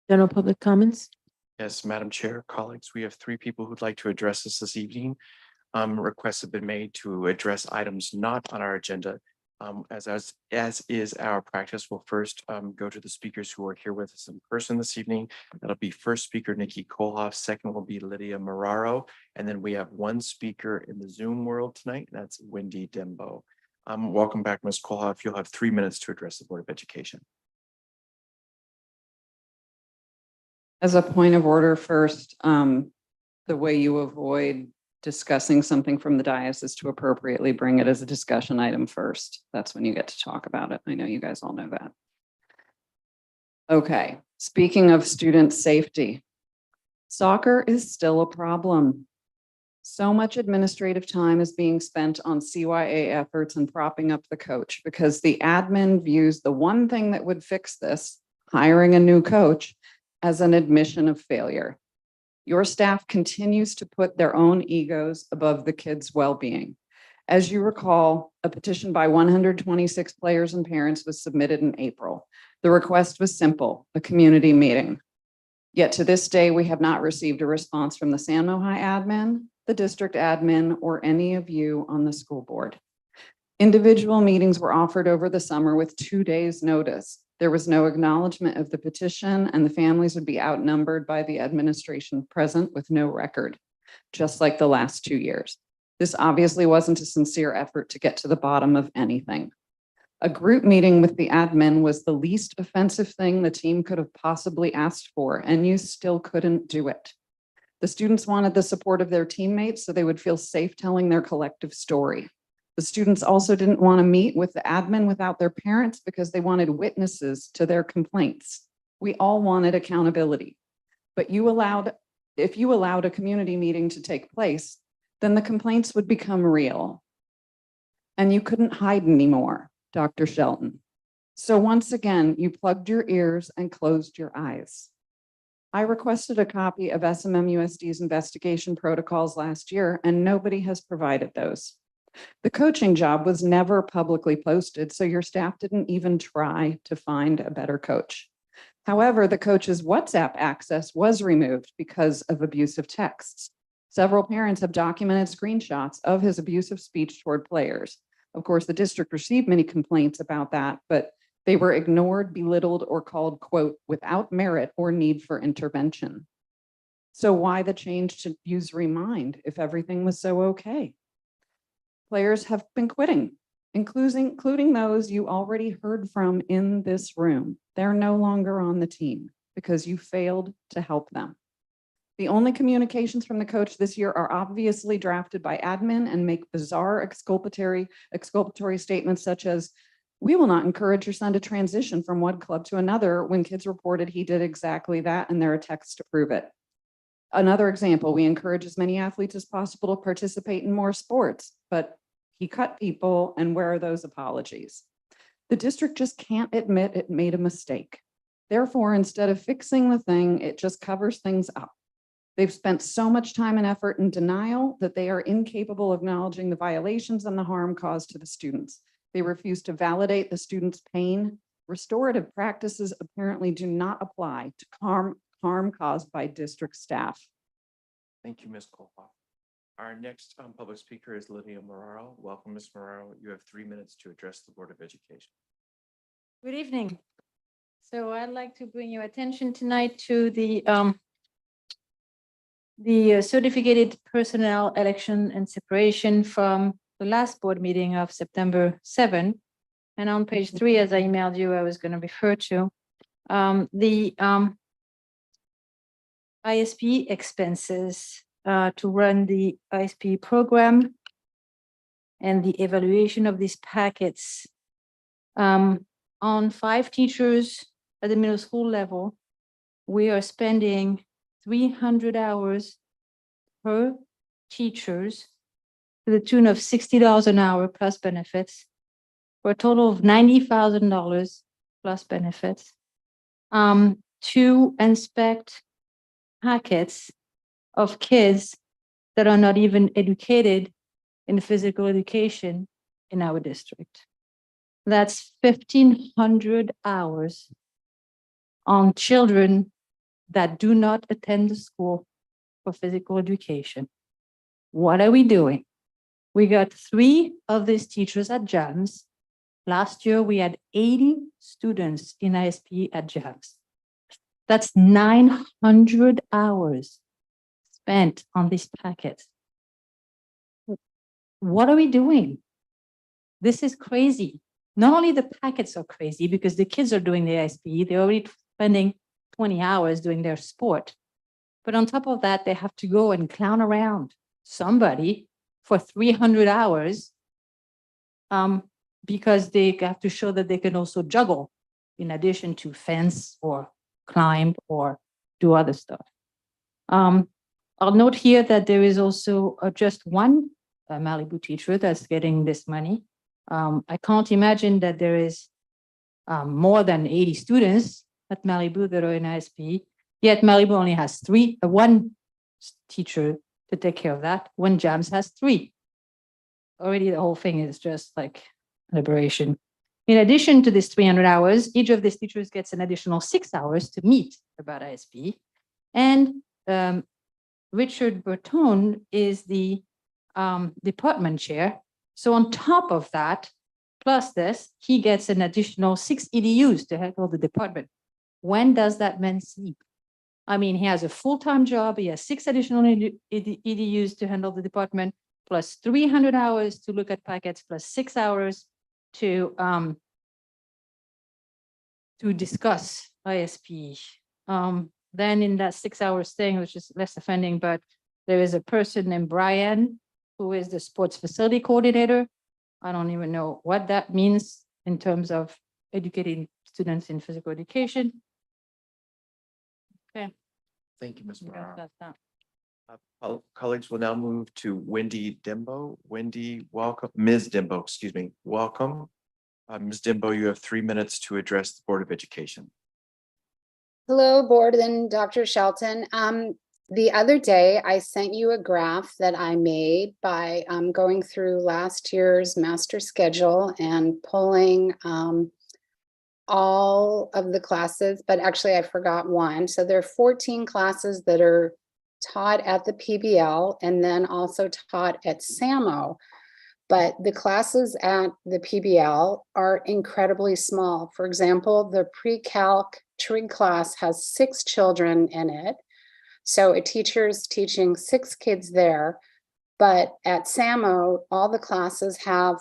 general public comments. Yes, Madam Chair, colleagues, we have 3 people who'd like to address us this evening. Requests have been made to address items not on our agenda. As is our practice, we'll first go to the speakers who are here with us in person this evening. That'll be first speaker Nikki Kolhoff, second will be Lydia Marraro, and then we have 1 speaker in the Zoom world tonight. That's Wendy Dembo. Welcome back, Ms. Kolhoff. You'll have 3 minutes to address the Board of Education. As a point of order first, the way you avoid discussing something from the dais is to appropriately bring it as a discussion item first. That's when you get to talk about it. I know you guys all know that. Okay, speaking of student safety, soccer is still a problem. So much administrative time is being spent on CYA efforts and propping up the coach because the admin views the one thing that would fix this, hiring a new coach, as an admission of failure. Your staff continues to put their own egos above the kids' well-being. As you recall, a petition by 126 players and parents was submitted in April. The request was simple, a community meeting. Yet to this day, we have not received a response from the San Mohai admin, the district admin, or any of you on the school board. Individual meetings were offered over the summer with 2 days' notice. There was no acknowledgement of the petition, and the families would be outnumbered by the administration present with no record, just like the last 2 years. This obviously wasn't a sincere effort to get to the bottom of anything. A group meeting with the admin was the least offensive thing the team could have possibly asked for, and you still couldn't do it. The students wanted the support of their teammates so they would feel safe telling their collective story. The students also didn't want to meet with the admin without their parents because they wanted witnesses to their complaints. We all wanted accountability, but if you allowed a community meeting to take place, then the complaints would become real. And you couldn't hide anymore, Dr. Shelton. So once again, you plugged your ears and closed your eyes. I requested a copy of SMMUSD's investigation protocols last year, and nobody has provided those. The coaching job was never publicly posted, so your staff didn't even try to find a better coach. However, the coach's WhatsApp access was removed because of abusive texts. Several parents have documented screenshots of his abusive speech toward players. Of course, the district received many complaints about that, but they were ignored, belittled, or called, quote, without merit or need for intervention. So why the change to use remind if everything was so okay? Players have been quitting, including those you already heard from in this room. They're no longer on the team because you failed to help them. The only communications from the coach this year are obviously drafted by admin and make bizarre exculpatory statements such as, we will not encourage your son to transition from one club to another, when kids reported he did exactly that and there are texts to prove it. Another example, we encourage as many athletes as possible to participate in more sports, but he cut people, and where are those apologies? The district just can't admit it made a mistake. Therefore, instead of fixing the thing, it just covers things up. They've spent so much time and effort in denial that they are incapable of acknowledging the violations and the harm caused to the students. They refuse to validate the students' pain. Restorative practices apparently do not apply to harm caused by district staff. Thank you, Ms. Kolhoff. Our next public speaker is Lydia Moraro. Welcome, Ms. Moraro. You have 3 minutes to address the Board of Education. Good evening. So I'd like to bring your attention tonight to the certificated personnel election and separation from the last board meeting of September 7. And on page 3, as I emailed you, I was going to refer to the ISP expenses to run the ISP program and the evaluation of these packets. On 5 teachers at the middle school level, we are spending 300 hours per teachers to the tune of $60 an hour plus benefits, for a total of $90,000 plus benefits, to inspect packets of kids that are not even educated in physical education in our district. That's 1,500 hours on children that do not attend the school for physical education. What are we doing? We got 3 of these teachers at JAMS. Last year, we had 80 students in ISP at JAMS. That's 900 hours spent on these packets. What are we doing? This is crazy. Not only the packets are crazy because the kids are doing the ISP, they're already spending 20 hours doing their sport. But on top of that, they have to go and clown around somebody for 300 hours because they have to show that they can also juggle in addition to fence or climb or do other stuff. I'll note here that there is also just one Malibu teacher that's getting this money. I can't imagine that there is more than 80 students at Malibu that are in ISP, yet Malibu only has one teacher to take care of that, when JAMS has 3. Already the whole thing is just like liberation. In addition to this 300 hours, each of these teachers gets an additional 6 hours to meet about ISP. And Richard Bertone is the department chair. So on top of that, plus this, he gets an additional 6 EDUs to handle the department. When does that man sleep? I mean, he has a full-time job. He has 6 additional EDUs to handle the department, plus 300 hours to look at packets, plus 6 hours to discuss ISP. Then in that 6 hours thing, which is less offending, but there is a person named Brian, who is the sports facility coordinator. I don't even know what that means in terms of educating students in physical education. Okay. Thank you, Ms. I guess Moraro. that's that. Colleagues will now move to Wendy Dimbo. Wendy, welcome. Ms. Dimbo, excuse me. Welcome. Ms. Dimbo, you have 3 minutes to address the Board of Education. Hello, board and Dr. Shelton. The other day, I sent you a graph that I made by going through last year's master schedule and pulling all of the classes, but actually I forgot one. So there are 14 classes that are taught at the PBL and then also taught at SAMO. But the classes at the PBL are incredibly small. For example, the pre-calc trig class has 6 children in it. So a teacher's teaching 6 kids there. But at SAMO, all the classes have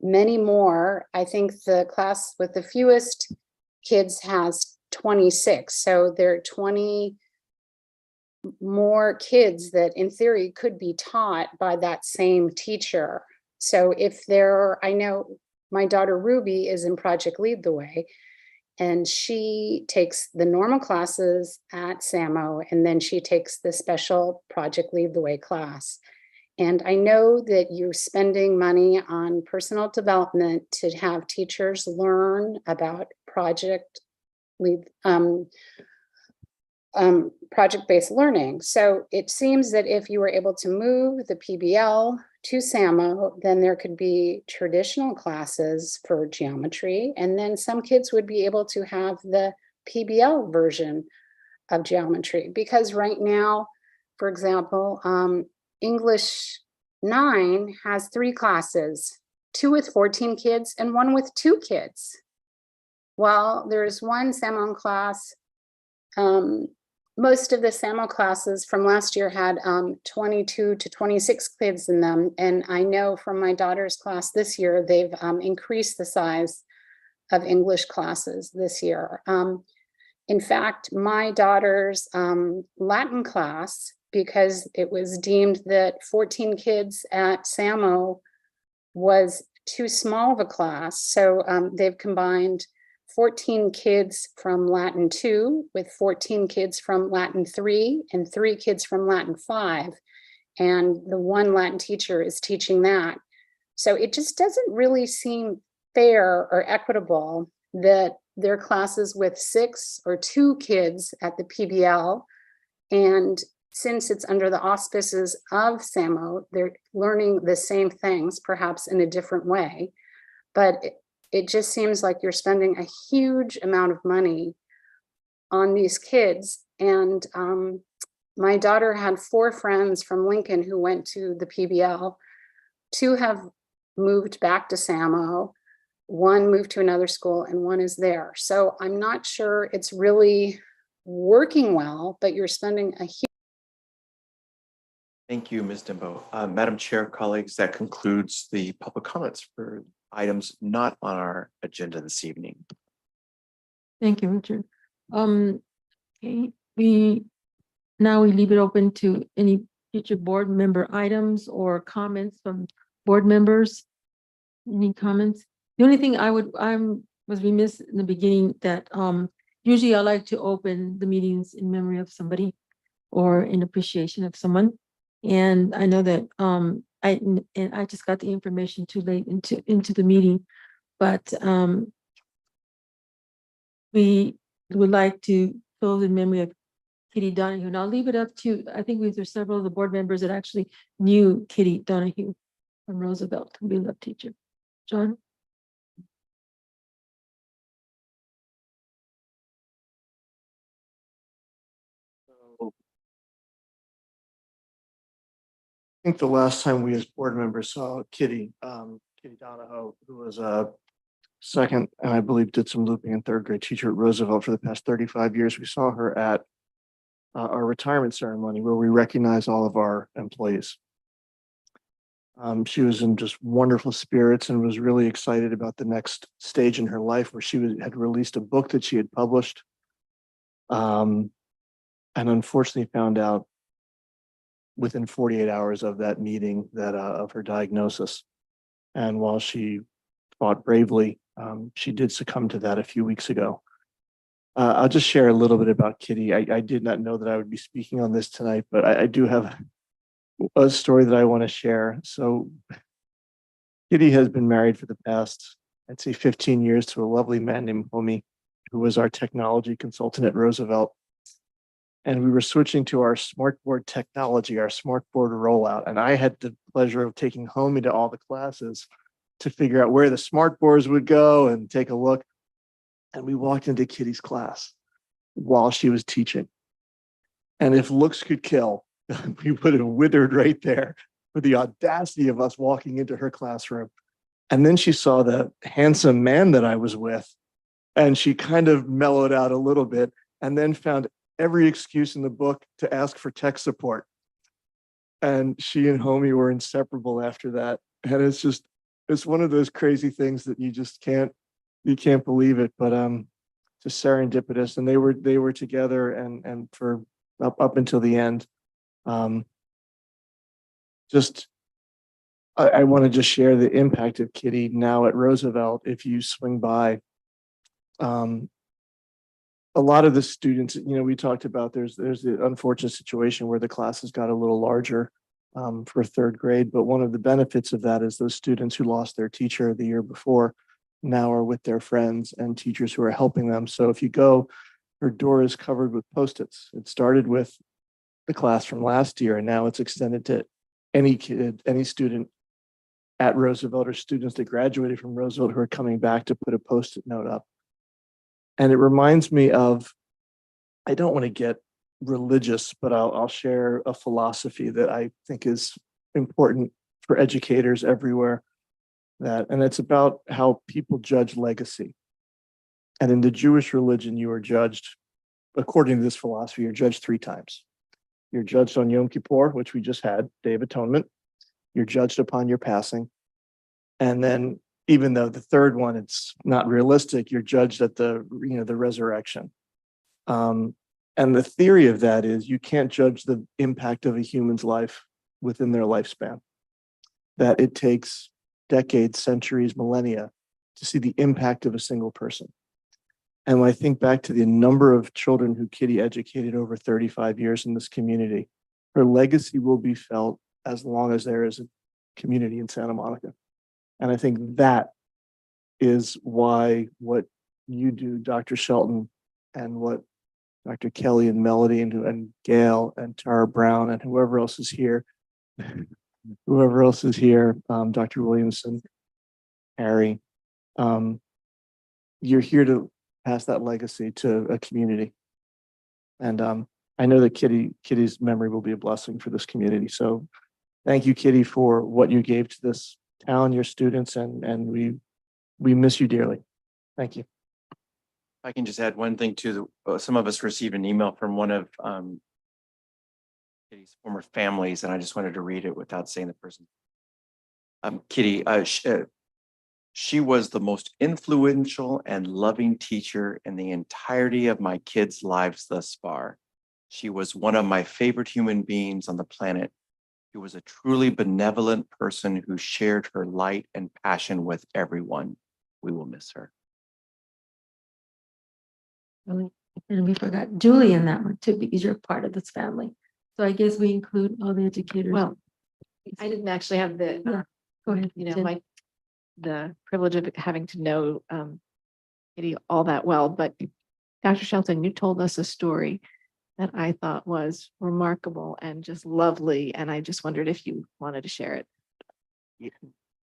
many more. I think the class with the fewest kids has 26. So there are 20 more kids that in theory could be taught by that same teacher. So if there, I know my daughter Ruby is in Project Lead the Way, and she takes the normal classes at SAMO, and then she takes the special Project Lead the Way class. And I know that you're spending money on personal development to have teachers learn about project lead, project-based learning. So it seems that if you were able to move the PBL to SAMO, then there could be traditional classes for geometry, and then some kids would be able to have the PBL version of geometry. Because right now, for example, English 9 has 3 classes, 2 with 14 kids and 1 with 2 kids. While there's one SAMO class, most of the SAMO classes from last year had 22 to 26 kids in them. And I know from my daughter's class this year, they've increased the size of English classes this year. In fact, my daughter's Latin class, because it was deemed that 14 kids at SAMO was too small of a class. So they've combined 14 kids from Latin 2 with 14 kids from Latin 3 and 3 kids from Latin 5. And the one Latin teacher is teaching that. So it just doesn't really seem fair or equitable that there are classes with 6 or 2 kids at the PBL. And since it's under the auspices of SAMO, they're learning the same things, perhaps in a different way. But it just seems like you're spending a huge amount of money on these kids. And my daughter had 4 friends from Lincoln who went to the PBL. 2 have moved back to SAMO. 1 moved to another school and 1 is there. So I'm not sure it's really working well, but you're spending a huge. Thank you, Ms. Dimbo. Madam Chair, colleagues, that concludes the public comments for items not on our agenda this evening. Thank you, Richard. Okay, we leave it open to any future board member items or comments from board members. Any comments? The only thing I was remiss in the beginning that usually I like to open the meetings in memory of somebody or in appreciation of someone. And I know that I just got the information too late into the meeting, but we would like to close in memory of Kitty Donahue. And I'll leave it up to, I think there's several of the board members that actually knew Kitty Donahue from Roosevelt, who we love teacher. John? I think the last time we as board members saw Kitty Donahoe, who was a second, and I believe did some looping in 3rd grade teacher at Roosevelt for the past 35 years. We saw her at our retirement ceremony where we recognize all of our employees. She was in just wonderful spirits and was really excited about the next stage in her life where she had released a book that she had published. And unfortunately found out within 48 hours of that meeting that of her diagnosis. And while she fought bravely, she did succumb to that a few weeks ago. I'll just share a little bit about Kitty. I did not know that I would be speaking on this tonight, but I do have a story that I want to share. So Kitty has been married for the past, I'd say 15 years to a lovely man named Homi, who was our technology consultant at Roosevelt. And we were switching to our smartboard technology, our smartboard rollout. And I had the pleasure of taking Homi to all the classes to figure out where the smartboards would go and take a look. And we walked into Kitty's class while she was teaching. And if looks could kill, we would have withered right there for the audacity of us walking into her classroom. And then she saw the handsome man that I was with, and she kind of mellowed out a little bit and then found every excuse in the book to ask for tech support. And she and Homie were inseparable after that. And it's one of those crazy things that you can't believe it, but just serendipitous. And they were together and for up until the end. I want to just share the impact of Kitty now at Roosevelt. If you swing by, a lot of the students, we talked about there's the unfortunate situation where the classes got a little larger for third grade. But one of the benefits of that is those students who lost their teacher the year before now are with their friends and teachers who are helping them. So if you go, her door is covered with Post-its. It started with the class from last year, and now it's extended to any kid, any student at Roosevelt or students that graduated from Roosevelt who are coming back to put a Post-it note up. And it reminds me of, I don't want to get religious, but I'll share a philosophy that I think is important for educators everywhere. And it's about how people judge legacy. And in the Jewish religion, you are judged, according to this philosophy, you're judged 3 times. You're judged on Yom Kippur, which we just had, Day of Atonement. You're judged upon your passing. And then, even though the third one, it's not realistic, you're judged at the resurrection. And the theory of that is you can't judge the impact of a human's life within their lifespan. That it takes decades, centuries, millennia to see the impact of a single person. And when I think back to the number of children who Kitty educated over 35 years in this community, her legacy will be felt as long as there is a community in Santa Monica. And I think that is why what you do, Dr. Shelton, and what Dr. Kelly and Melody and Gail and Tara Brown and whoever else is here, Dr. Williamson, Harry, you're here to pass that legacy to a community. And I know that Kitty's memory will be a blessing for this community. So thank you, Kitty, for what you gave to this town, your students, and we miss you dearly. Thank you. I can just add one thing too. Some of us received an email from one of Kitty's former families, and I just wanted to read it without saying the person. Kitty, she was the most influential and loving teacher in the entirety of my kids' lives thus far. She was one of my favorite human beings on the planet. She was a truly benevolent person who shared her light and passion with everyone. We will miss her. And we forgot Julie in that one too, because you're part of this family. So I guess we include all the educators. Well, I didn't actually have the, Go ahead. Jen. The privilege of having to know Kitty all that well, but Dr. Shelton, you told us a story that I thought was remarkable and just lovely, and I just wondered if you wanted to share it.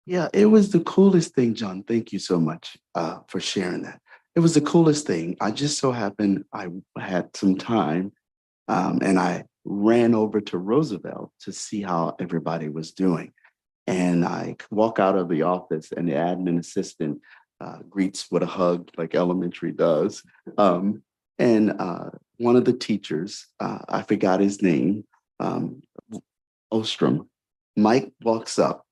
Yeah, it was the coolest thing, John. Thank you so much for sharing that. It was the coolest thing. I just so happened I had some time and I ran over to Roosevelt to see how everybody was doing. And I walk out of the office and the admin assistant greets with a hug like elementary does. And one of the teachers, I forgot his name, Ostrom, Mike walks up.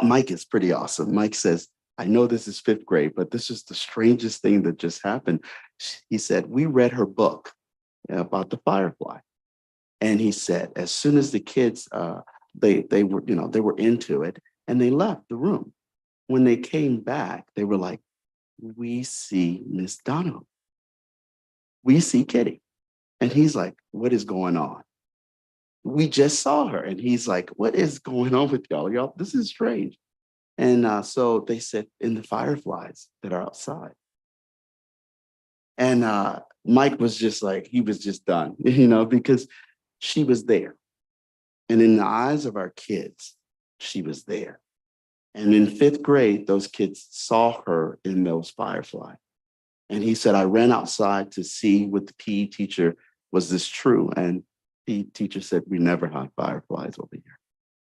Mike is pretty awesome. Mike says, I know this is 5th grade, but this is the strangest thing that just happened. He said, we read her book about the firefly. And he said, as soon as the kids, they were into it and they left the room. When they came back, they were like, we see Miss Donovan. We see Kitty. And he's like, what is going on? We just saw her. And he's like, what is going on with y'all? Y'all, this is strange. And so they said, in the fireflies that are outside. And Mike was just like, he was just done, because she was there. And in the eyes of our kids, she was there. And in 5th grade, those kids saw her in those fireflies. And he said, I ran outside to see with the PE teacher was this true? And the teacher said, we never had fireflies over here.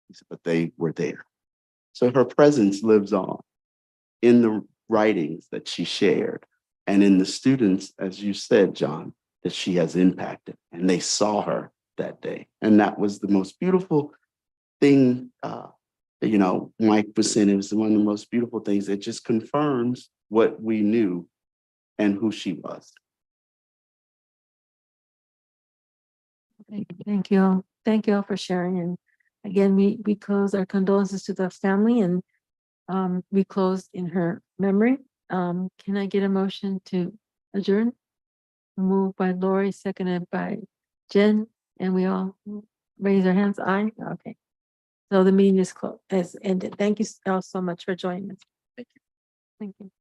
He said, but they were there. So her presence lives on in the writings that she shared and in the students, as you said, John, that she has impacted, and they saw her that day. And that was the most beautiful thing. Mike was saying it was one of the most beautiful things. It just confirms what we knew and who she was. Thank you all. Thank you all for sharing. And again, we close our condolences to the family, and we close in her memory. Can I get a motion to adjourn? Moved by Lori, seconded by Jen, and we all raise our hands. Aye. Okay. So the meeting is ended. Thank you all so much for joining us. Thank you. Thank you.